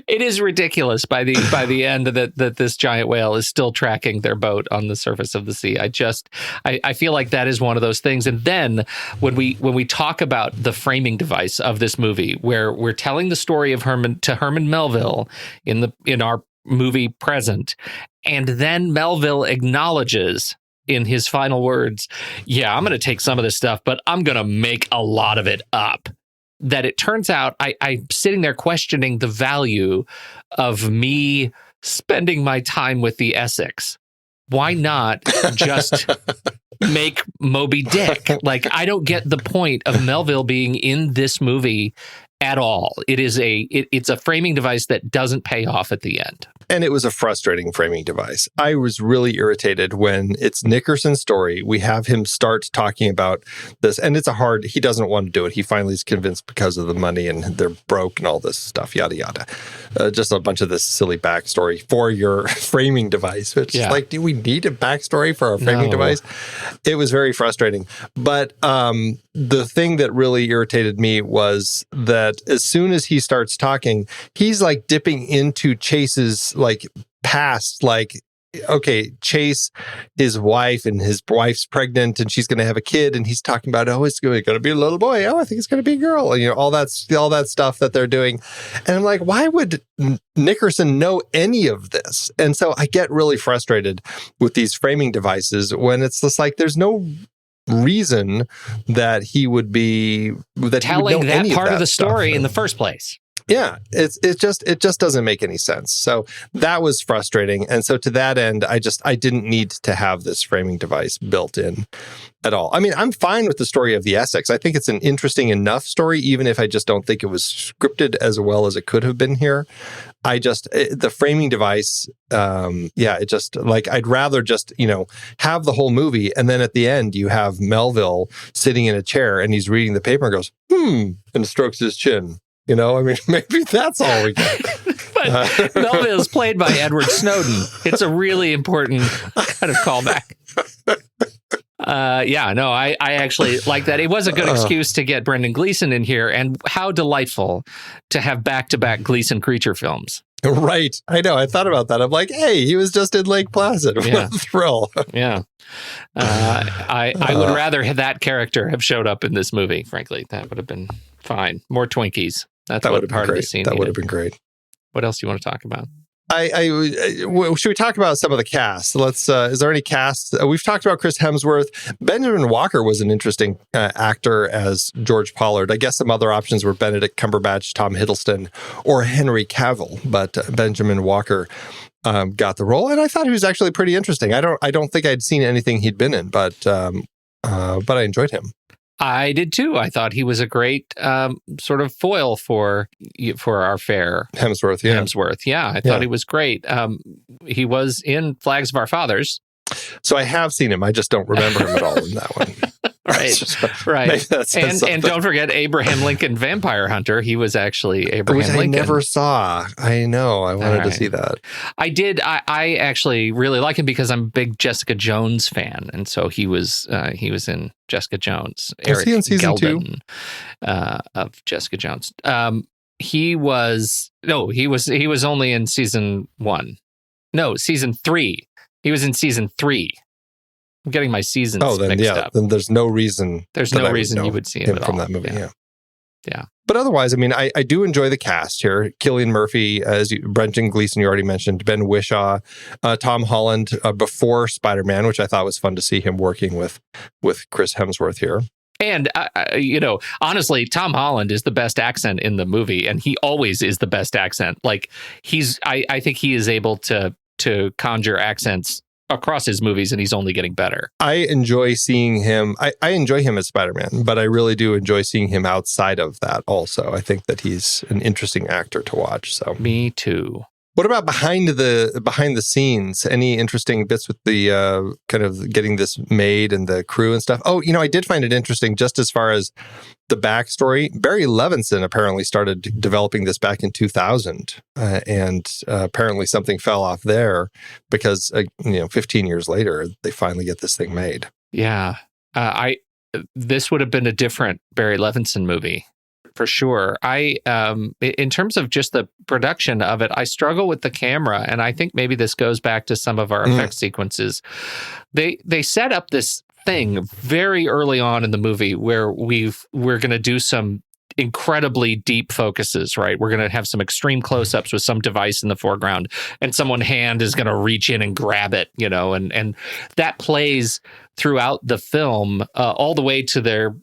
It is ridiculous by the end that this giant whale is still tracking their boat on the surface of the sea. I feel like that is one of those things. And then when we talk about the framing device of this movie, where we're telling the story of Herman Melville in our movie present, and then Melville acknowledges in his final words, yeah, I'm going to take some of this stuff, but I'm going to make a lot of it up. That it turns out I'm sitting there questioning the value of me spending my time with the Essex. Why not just make Moby Dick? Like, I don't get the point of Melville being in this movie at all. It's a framing device that doesn't pay off at the end. And it was a frustrating framing device. I was really irritated when it's Nickerson's story. We have him start talking about this, and he doesn't want to do it. He finally is convinced because of the money and they're broke and all this stuff, yada, yada. Just a bunch of this silly backstory for your framing device. Which is like, do we need a backstory for our framing device? It was very frustrating. But the thing that really irritated me was that as soon as he starts talking, he's like dipping into Chase's like past, like okay, Chase, his wife, and his wife's pregnant, and she's going to have a kid, and he's talking about, oh, it's going to be a little boy. Oh, I think it's going to be a girl. And, all that stuff that they're doing. And I'm like, why would Nickerson know any of this? And so I get really frustrated with these framing devices when it's just like, there's no reason that he would be telling that part of the story stuff in the first place. Yeah, it just doesn't make any sense. So that was frustrating. And so to that end, I didn't need to have this framing device built in at all. I mean, I'm fine with the story of the Essex. I think it's an interesting enough story, even if I just don't think it was scripted as well as it could have been here. The framing device, it just like, I'd rather just, have the whole movie. And then at the end, you have Melville sitting in a chair and he's reading the paper and goes, and strokes his chin. I mean, maybe that's all we get. But Melville is played by Edward Snowden. It's a really important kind of callback. I actually like that. It was a good excuse to get Brendan Gleeson in here, and how delightful to have back-to-back Gleeson creature films. Right. I know. I thought about that. I'm like, hey, he was just in Lake Placid. What a thrill. Yeah. I would rather that character have showed up in this movie, frankly. That would have been fine. More Twinkies. That what part of the scene. That would have been great. What else do you want to talk about? Should we talk about some of the cast? Let's. Is there any cast? We've talked about Chris Hemsworth. Benjamin Walker was an interesting actor as George Pollard. I guess some other options were Benedict Cumberbatch, Tom Hiddleston, or Henry Cavill, but Benjamin Walker got the role, and I thought he was actually pretty interesting. I don't think I'd seen anything he'd been in, but I enjoyed him. I did too. I thought he was a great sort of foil for our fair. Hemsworth, yeah. I thought he was great. He was in Flags of Our Fathers. So I have seen him. I just don't remember him at all in that one. Right. And don't forget Abraham Lincoln Vampire Hunter. He was actually Abraham Lincoln. I never saw. I know. I wanted to see that. I did. I actually really like him because I'm a big Jessica Jones fan, and so he was in Jessica Jones. Was he in season Geldon, 2 of Jessica Jones? He was only in season 1. No, season 3. He was in season 3. I'm getting my seasons mixed up. Then there's no reason. There's no reason you would see him from all. that movie. Yeah. But otherwise, I mean, I do enjoy the cast here. Cillian Murphy, Brendan Gleeson, you already mentioned, Ben Whishaw, Tom Holland before Spider-Man, which I thought was fun to see him working with Chris Hemsworth here. And, honestly, Tom Holland is the best accent in the movie, and he always is the best accent. Like, I think he is able to conjure accents across his movies, and he's only getting better. I enjoy seeing him. I enjoy him as Spider-Man, but I really do enjoy seeing him outside of that also. I think that he's an interesting actor to watch. So me too. What about behind the scenes? Any interesting bits with the kind of getting this made and the crew and stuff? Oh, I did find it interesting just as far as the backstory. Barry Levinson apparently started developing this back in 2000, and apparently something fell off there because 15 years later they finally get this thing made. Yeah, this would have been a different Barry Levinson movie. For sure. In terms of just the production of it, I struggle with the camera, and I think maybe this goes back to some of our effect sequences. They set up this thing very early on in the movie where we're going to do some incredibly deep focuses, right? We're going to have some extreme close-ups with some device in the foreground, and someone's hand is going to reach in and grab it, and that plays throughout the film all the way to their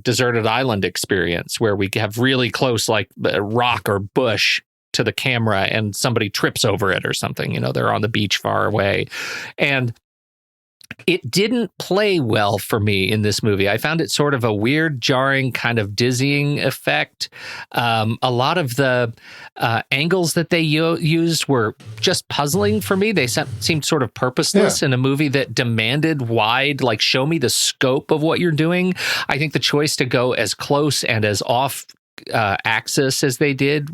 deserted island experience where we have really close, like rock or bush to the camera and somebody trips over it or something, they're on the beach far away. And it didn't play well for me in this movie. I found it sort of a weird, jarring, kind of dizzying effect. A lot of the angles that they used were just puzzling for me. They seemed sort of purposeless in a movie that demanded wide, like, show me the scope of what you're doing. I think the choice to go as close and as off axis as they did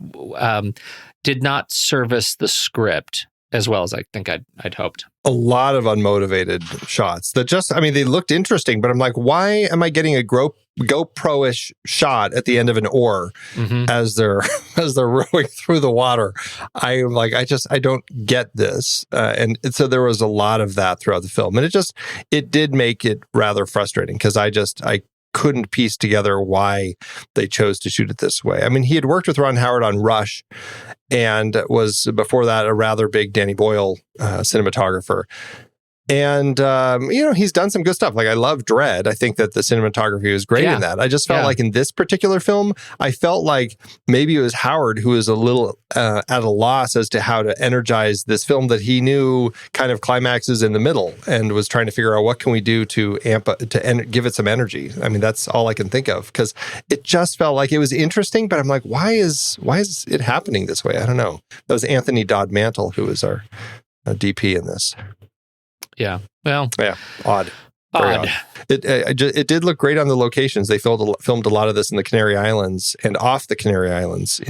not service the script as well as I think I'd hoped. A lot of unmotivated shots that they looked interesting, but I'm like, why am I getting a GoPro-ish shot at the end of an oar as they're rowing through the water. I don't get this, and so there was a lot of that throughout the film, and it did make it rather frustrating because I couldn't piece together why they chose to shoot it this way. I mean, he had worked with Ron Howard on Rush, and was before that a rather big Danny Boyle cinematographer. And, he's done some good stuff. Like, I love Dread. I think that the cinematography was great in that. I just felt like in this particular film, I felt like maybe it was Howard who was a little at a loss as to how to energize this film that he knew kind of climaxes in the middle and was trying to figure out what can we do to give it some energy. I mean, that's all I can think of because it just felt like it was interesting, but I'm like, why is it happening this way? I don't know. That was Anthony Dod Mantle, who was our DP in this. Yeah. Well. Yeah. Odd. Very odd. It did look great on the locations. They filmed a lot of this in the Canary Islands and off the Canary Islands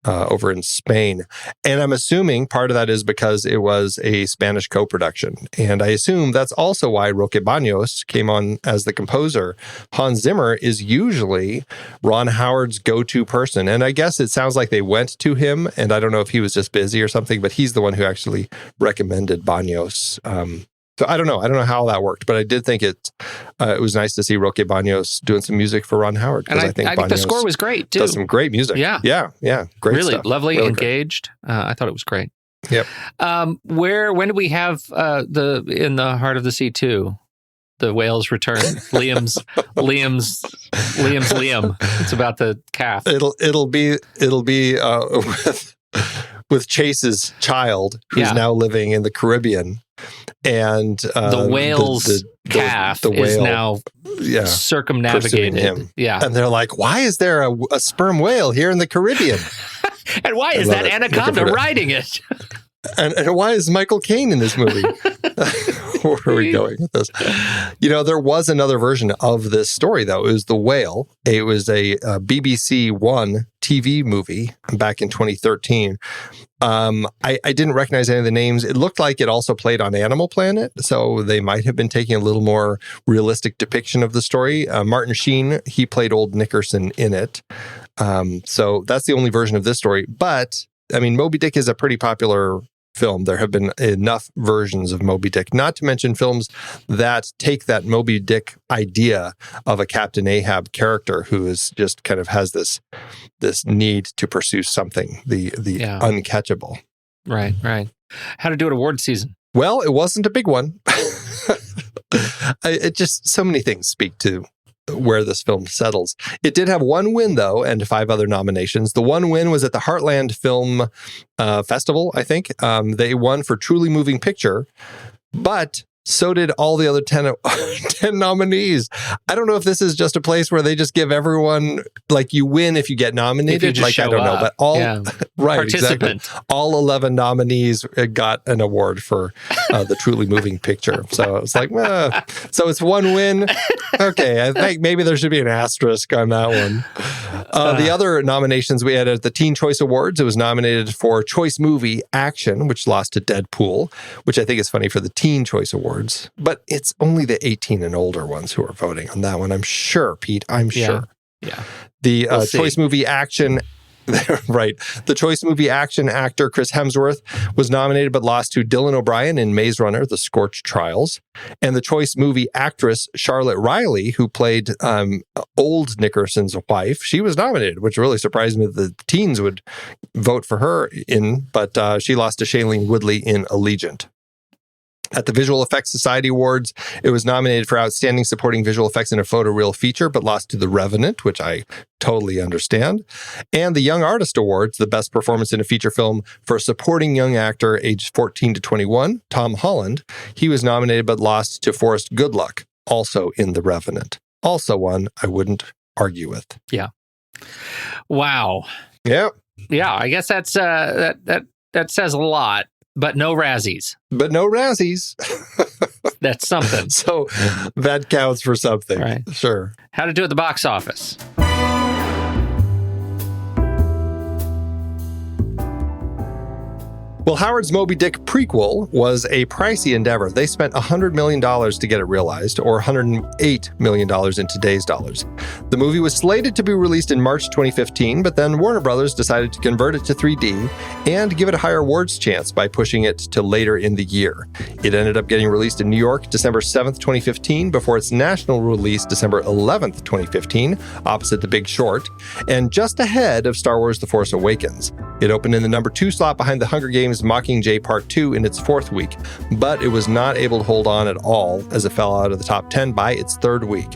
over in Spain. And I'm assuming part of that is because it was a Spanish co-production. And I assume that's also why Roque Baños came on as the composer. Hans Zimmer is usually Ron Howard's go-to person. And I guess it sounds like they went to him, and I don't know if he was just busy or something, but he's the one who actually recommended Baños. So I don't know how that worked, but I did think it was nice to see Roque Baños doing some music for Ron Howard. And I think the score was great too. Does some great music. Yeah. Great really stuff. Lovely, really engaged. I thought it was great. Yep. When do we have in the Heart of the Sea 2? The whales return. Liam's Liam. It's about the calf. It'll be with Chase's child, who's now living in the Caribbean. And the whale's calf is now circumnavigated him. Yeah. And they're like, why is there a sperm whale here in the Caribbean? And why is that anaconda riding it? And why is Michael Caine in this movie? Where are we going with this? There was another version of this story, though. It was The Whale. It was a BBC One TV movie back in 2013. I didn't recognize any of the names. It looked like it also played on Animal Planet, so they might have been taking a little more realistic depiction of the story. Martin Sheen, he played Old Nickerson in it. So that's the only version of this story. But, I mean, Moby Dick is a pretty popular film. There have been enough versions of Moby Dick, not to mention films that take that Moby Dick idea of a Captain Ahab character who is just kind of has this need to pursue something, the uncatchable. Right. How to do it award season? Well, it wasn't a big one. It just, so many things speak to where this film settles. It did have one win, though, and 5 other nominations. The one win was at the Heartland Film Festival, I think. They won for Truly Moving Picture, but so did all the other 10 nominees. I don't know if this is just a place where they just give everyone, like, you win if you get nominated. Like, I don't know, but all right, participant. Exactly. All 11 nominees got an award for the Truly Moving Picture. So it's like, so it's one win. Okay, I think maybe there should be an asterisk on that one. The other nominations we had at the Teen Choice Awards, it was nominated for Choice Movie Action, which lost to Deadpool, which I think is funny for the Teen Choice Awards. But it's only the 18 and older ones who are voting on that one. I'm sure, Pete. I'm sure. Yeah. The Choice Movie Action, right. The Choice Movie Action actor Chris Hemsworth was nominated but lost to Dylan O'Brien in Maze Runner: The Scorched Trials. And the Choice Movie actress Charlotte Riley, who played old Nickerson's wife, she was nominated, which really surprised me that the teens would vote for her but she lost to Shailene Woodley in Allegiant. At the Visual Effects Society Awards, it was nominated for Outstanding Supporting Visual Effects in a Photoreal Feature, but lost to The Revenant, which I totally understand. And the Young Artist Awards, the Best Performance in a Feature Film for Supporting Young Actor aged 14 to 21, Tom Holland. He was nominated but lost to Forrest Goodluck, also in The Revenant. Also one I wouldn't argue with. Yeah. Wow. Yeah. Yeah, I guess that's that says a lot. But no Razzies. That's something. So that counts for something. Right. Sure. How to do at the box office. Well, Howard's Moby Dick prequel was a pricey endeavor. They spent $100 million to get it realized, or $108 million in today's dollars. The movie was slated to be released in March 2015, but then Warner Brothers decided to convert it to 3D and give it a higher awards chance by pushing it to later in the year. It ended up getting released in New York December 7th, 2015, before its national release December 11th, 2015, opposite The Big Short, and just ahead of Star Wars The Force Awakens. It opened in the number 2 slot behind The Hunger Games Mockingjay Part 2 in its 4th week, but it was not able to hold on at all as it fell out of the top 10 by its 3rd week.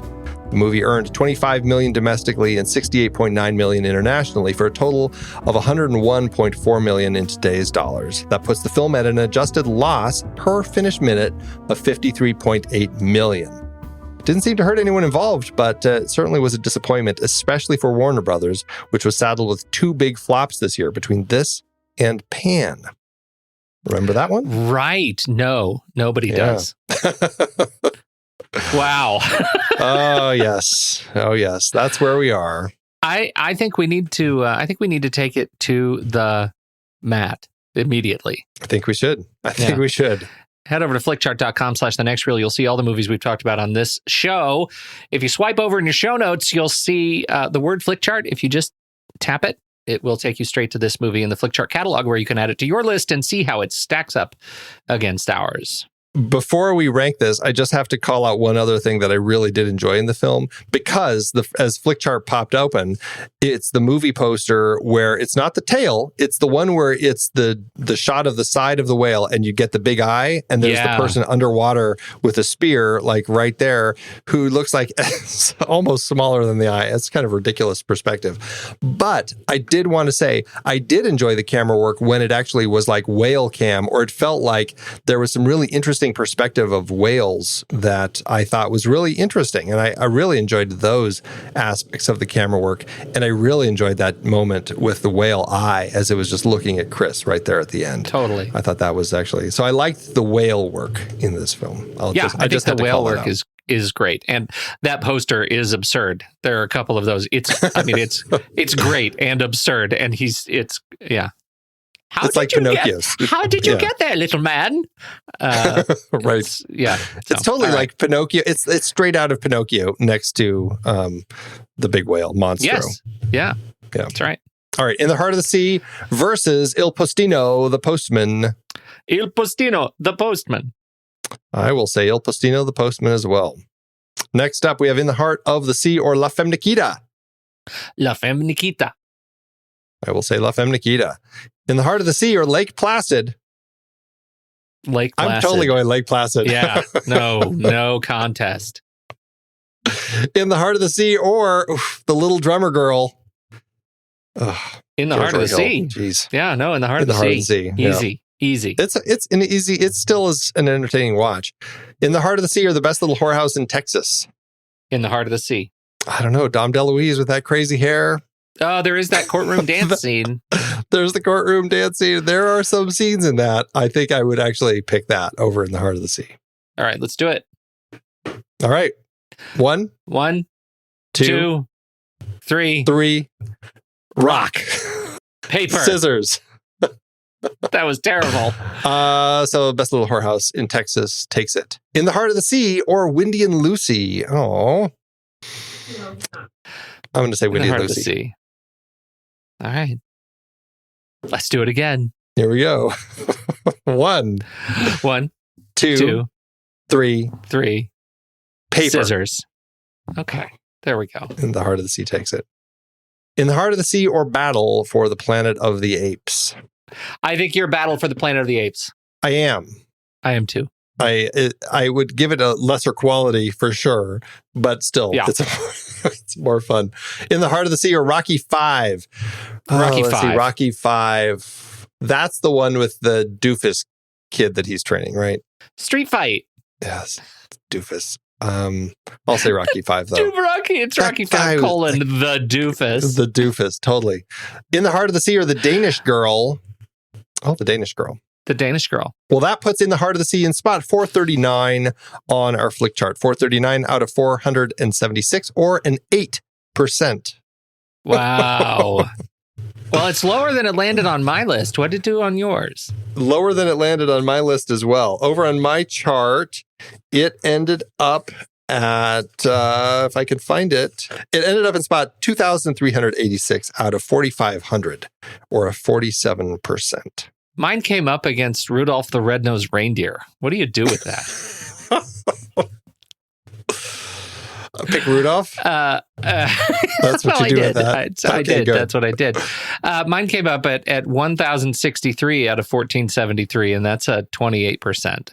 The movie earned $25 million domestically and $68.9 million internationally for a total of $101.4 million in today's dollars. That puts the film at an adjusted loss per finished minute of $53.8 million. Didn't seem to hurt anyone involved, but it certainly was a disappointment, especially for Warner Brothers, which was saddled with 2 big flops this year between this and Pan. Remember that one? Right. No, nobody does. Wow. Oh, yes. Oh, yes. That's where we are. I think we need to take it to the mat immediately. I think we should. We should. Head over to flickchart.com/thenextreel. You'll see all the movies we've talked about on this show. If you swipe over in your show notes, you'll see the word Flickchart. If you just tap it, it will take you straight to this movie in the Flickchart catalog where you can add it to your list and see how it stacks up against ours. Before we rank this, I just have to call out one other thing that I really did enjoy in the film, because as Flickchart popped open, it's the movie poster where it's not the tail, it's the one where it's the shot of the side of the whale and you get the big eye, and there's the person underwater with a spear, like right there, who looks like almost smaller than the eye. It's kind of a ridiculous perspective. But I did want to say, I did enjoy the camera work when it actually was like whale cam, or it felt like there was some really interesting perspective of whales that I thought was really interesting. And I really enjoyed those aspects of the camera work. And I really enjoyed that moment with the whale eye as it was just looking at Chris right there at the end. Totally. I thought that was actually, so I liked the whale work in this film. I think the whale work is great. And that poster is absurd. There are a couple of those. It's great and absurd. And It's like Pinocchio's. How did you get there, little man? Right. It's totally like Pinocchio. It's straight out of Pinocchio next to the big whale, Monstro. Yes. Yeah. That's right. All right. In the Heart of the Sea versus Il Postino, the Postman. Il Postino, the Postman. I will say Il Postino, the Postman as well. Next up, we have In the Heart of the Sea or La Femme Nikita. La Femme Nikita. I will say La Femme Nikita. In the Heart of the Sea or Lake Placid. Lake Placid. I'm totally going Lake Placid. Yeah. No contest. In the Heart of the Sea or The Little Drummer Girl. In the Heart of the Sea. Jeez. Yeah, no, In the Heart of the Sea. Easy. It still is an entertaining watch. In the Heart of the Sea or The Best Little Whorehouse in Texas. In the Heart of the Sea. I don't know. Dom DeLuise with that crazy hair. Oh, there is that courtroom dance scene. There's the courtroom dance scene. There are some scenes in that. I think I would actually pick that over In the Heart of the Sea. All right, let's do it. All right. One, two, three. Rock. Paper. Scissors. That was terrible. So Best Little Whorehouse in Texas takes it. In the Heart of the Sea or Windy and Lucy. Oh. I'm going to say Windy and Lucy. Sea. All right. Let's do it again. Here we go. One, two, three. Paper. Scissors. Okay. There we go. In the Heart of the Sea takes it. In the Heart of the Sea or Battle for the Planet of the Apes. I think you're Battle for the Planet of the Apes. I am. I am too. I would give it a lesser quality for sure, but still, it's more fun. In the Heart of the Sea or Rocky V. Rocky V. That's the one with the doofus kid that he's training, right? Street Fight. Yes, doofus. I'll say Rocky V though. It's Rocky V : the doofus. The doofus, totally. In the Heart of the Sea or the Danish Girl. Oh, the Danish Girl. The Danish Girl. Well, that puts In the Heart of the Sea in spot 439 on our flick chart. 439 out of 476, or an 8%. Wow. Well, it's lower than it landed on my list. What did it do on yours? Lower than it landed on my list as well. Over on my chart, it ended up at, if I can find it, it ended up in spot 2,386 out of 4,500, or a 47%. Mine came up against Rudolph the Red-Nosed Reindeer. What do you do with that? Pick Rudolph? That's what you do with that? I did. Good. That's what I did. Mine came up at 1,063 out of 1,473, and that's a 28%.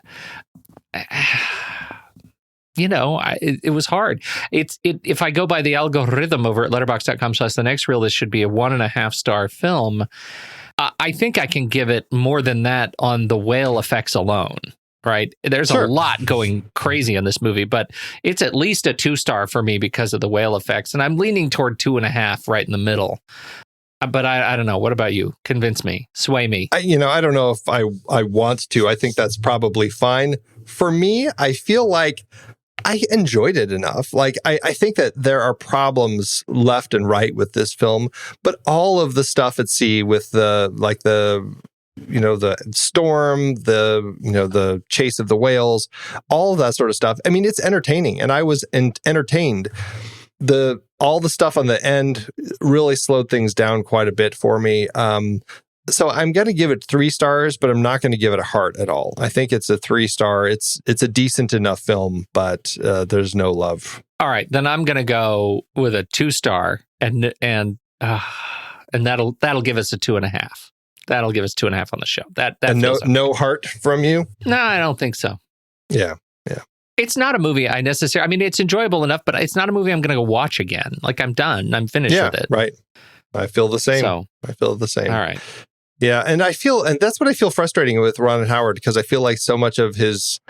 It was hard. If I go by the algorithm over at letterboxd.com/thenextreel, this should be a 1.5 star film. I think I can give it more than that on the whale effects alone. Right. There's a lot going crazy in this movie, but it's at least a 2 star for me because of the whale effects. And I'm leaning toward 2.5 right in the middle. But I don't know. What about you? Convince me. Sway me. I don't know if I want to. I think that's probably fine. For me, I feel like I enjoyed it enough. Like, I think that there are problems left and right with this film, but all of the stuff at sea with the storm, the chase of the whales, all of that sort of stuff. I mean, it's entertaining, and I was entertained. All the stuff on the end really slowed things down quite a bit for me. So I'm going to give it 3 stars, but I'm not going to give it a heart at all. I think it's a 3 star. It's a decent enough film, but there's no love. All right, then I'm going to go with a 2 star, and that'll give us a 2.5. That'll give us 2.5 on the show. That and no heart from you? No, I don't think so. Yeah. It's not a movie I necessarily. I mean, it's enjoyable enough, but it's not a movie I'm going to go watch again. Like, I'm done. I'm finished with it. Right. I feel the same. So, I feel the same. All right. Yeah, and that's what I feel frustrating with Ron Howard, because I feel like so much of his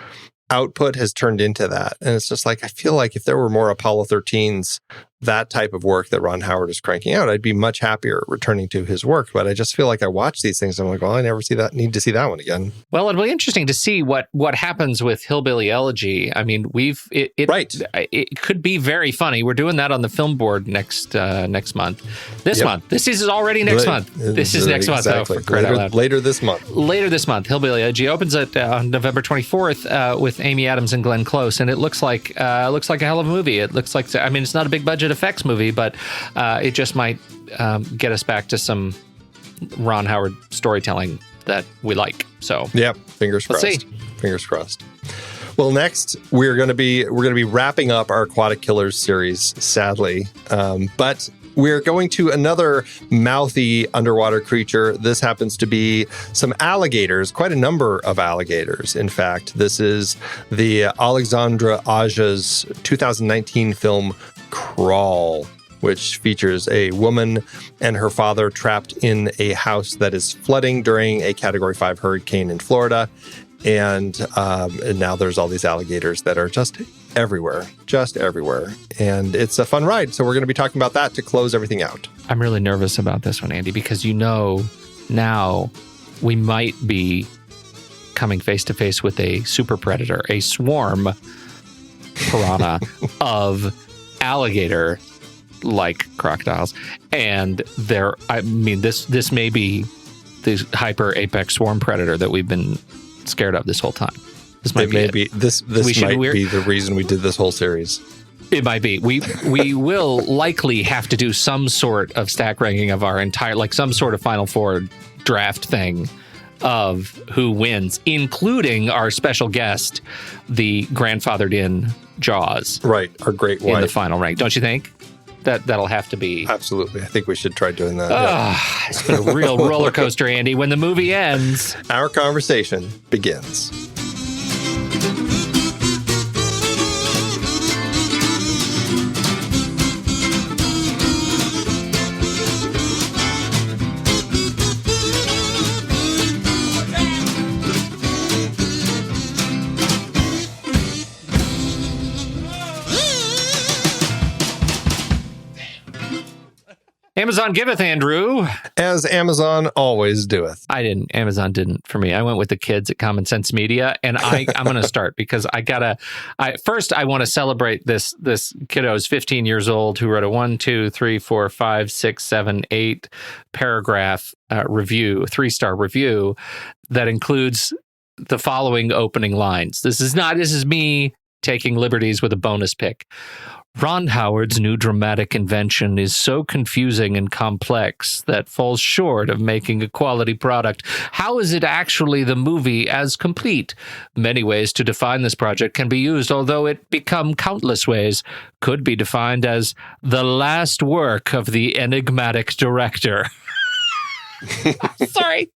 output has turned into that. And it's just like, I feel like if there were more Apollo 13s, that type of work that Ron Howard is cranking out, I'd be much happier returning to his work. But I just feel like I watch these things and I'm like, well, I never need to see that one again. Well, it'll be interesting to see what happens with Hillbilly Elegy. I mean, it could be very funny. We're doing that on the film board next month. This month. This is already next month. This is next month, though, for crying out loud. Later this month. Later this month, Hillbilly Elegy opens on November 24th with Amy Adams and Glenn Close, and it looks like a hell of a movie. It looks like, I mean, it's not a big budget effects movie, but it just might get us back to some Ron Howard storytelling that we like. So, yeah, fingers crossed. Let's see. Fingers crossed. Well, next we're going to be wrapping up our Aquatic Killers series, sadly, but we're going to another mouthy underwater creature. This happens to be some alligators, quite a number of alligators. In fact, this is the Alexandra Aja's 2019 film Crawl, which features a woman and her father trapped in a house that is flooding during a Category 5 hurricane in Florida. And now there's all these alligators that are just everywhere. And it's a fun ride. So we're going to be talking about that to close everything out. I'm really nervous about this one, Andy, because now we might be coming face to face with a super predator, a swarm piranha of alligator like crocodiles. And this may be the hyper apex swarm predator that we've been scared of this whole time. This might be the reason we did this whole series. It might be. We will likely have to do some sort of stack ranking of our entire, like some sort of Final Four draft thing of who wins, including our special guest, the grandfathered in Jaws. Right, our great wife. In the final rank. Don't you think? That'll have to be. Absolutely. I think we should try doing that. It's been a real roller coaster, Andy. When the movie ends, our conversation begins. Amazon giveth, Andrew. As Amazon always doeth. Amazon didn't for me. I went with the kids at Common Sense Media, and I'm going to start because I want to celebrate this kiddo's 15 years old who wrote a 1, 2, 3, 4, 5, 6, 7, 8 paragraph review, 3-star review that includes the following opening lines. This is me taking liberties with a bonus pick. Ron Howard's new dramatic invention is so confusing and complex that falls short of making a quality product. How is it actually the movie as complete? Many ways to define this project can be used, although it become countless ways. Could be defined as the last work of the enigmatic director. Sorry.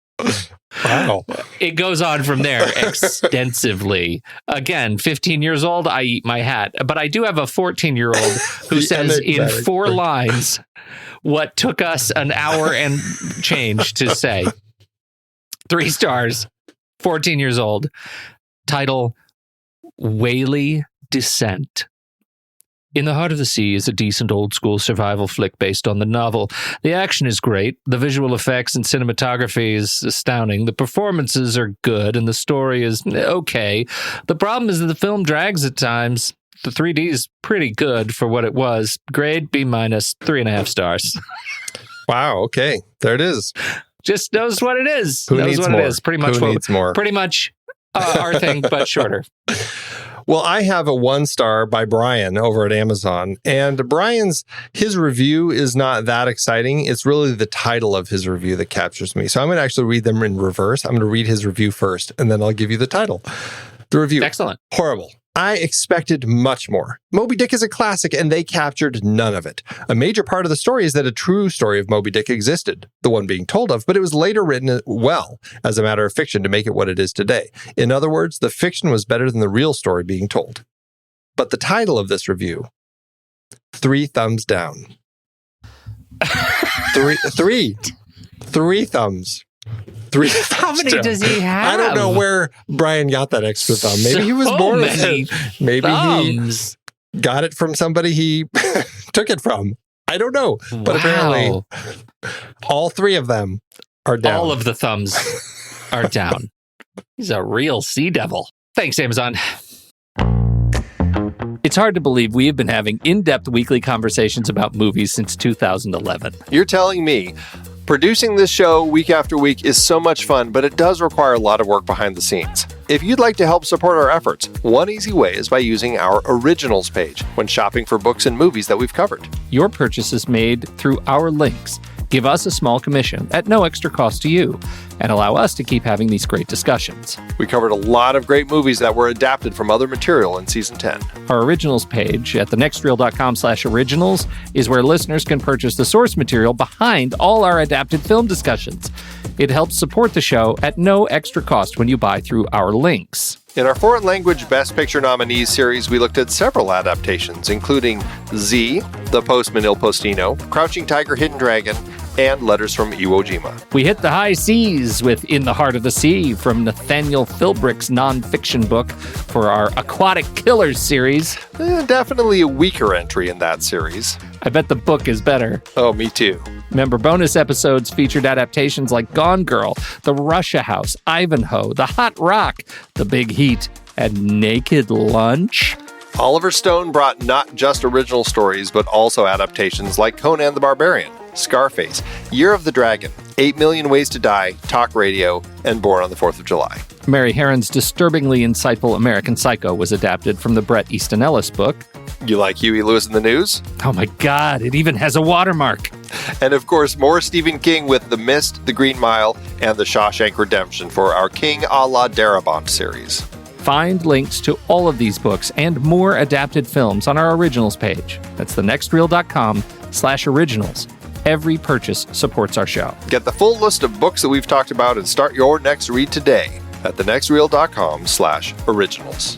Wow. It goes on from there extensively. Again, 15 years old, I eat my hat. But I do have a 14-year-old who says in 4 lines what took us an hour and change to say. 3 stars, 14 years old. Title, Whaley Descent. In the Heart of the Sea is a decent old-school survival flick based on the novel. The action is great, the visual effects and cinematography is astounding, the performances are good, and the story is okay. The problem is that the film drags at times. The 3D is pretty good for what it was. Grade B-, 3.5 stars. Wow, okay. There it is. Just knows what it is. Who knows needs what more? It is. Pretty much Who needs more? Pretty much our thing, but shorter. Well, I have a 1 star by Brian over at Amazon, and his review is not that exciting. It's really the title of his review that captures me. So I'm going to actually read them in reverse. I'm going to read his review first, and then I'll give you the title. The review. Excellent. Horrible. I expected much more. Moby Dick is a classic, and they captured none of it. A major part of the story is that a true story of Moby Dick existed, the one being told of, but it was later written well as a matter of fiction to make it what it is today. In other words, the fiction was better than the real story being told. But the title of this review, 3 thumbs down. Three thumbs. 3 How many does he have? I don't know where Brian got that extra thumb. Maybe he was born with it. Maybe thumbs. He got it from somebody he took it from. I don't know. But apparently, all 3 of them are down. All of the thumbs are down. He's a real sea devil. Thanks, Amazon. It's hard to believe we have been having in-depth weekly conversations about movies since 2011. You're telling me producing this show week after week is so much fun, but it does require a lot of work behind the scenes. If you'd like to help support our efforts, one easy way is by using our Originals page when shopping for books and movies that we've covered. Your purchase is made through our links. Give us a small commission at no extra cost to you and allow us to keep having these great discussions. We covered a lot of great movies that were adapted from other material in Season 10. Our Originals page at thenextreel.com/originals is where listeners can purchase the source material behind all our adapted film discussions. It helps support the show at no extra cost when you buy through our links. In our foreign language Best Picture nominees series, we looked at several adaptations, including Z, The Postman Il Postino, Crouching Tiger, Hidden Dragon, and Letters from Iwo Jima. We hit the high seas with In the Heart of the Sea from Nathaniel Philbrick's nonfiction book for our Aquatic Killers series. Definitely a weaker entry in that series. I bet the book is better. Oh, me too. Member bonus episodes featured adaptations like Gone Girl, The Russia House, Ivanhoe, The Hot Rock, The Big Heat, and Naked Lunch. Oliver Stone brought not just original stories, but also adaptations like Conan the Barbarian, Scarface, Year of the Dragon, 8 Million Ways to Die, Talk Radio, and Born on the 4th of July. Mary Herron's disturbingly insightful American Psycho was adapted from the Bret Easton Ellis book. You like Huey Lewis in the News? Oh my God, it even has a watermark. And of course, more Stephen King with The Mist, The Green Mile, and The Shawshank Redemption for our King a la Darabont series. Find links to all of these books and more adapted films on our Originals page. That's thenextreel.com/originals. Every purchase supports our show. Get the full list of books that we've talked about and start your next read today at thenextreel.com/originals.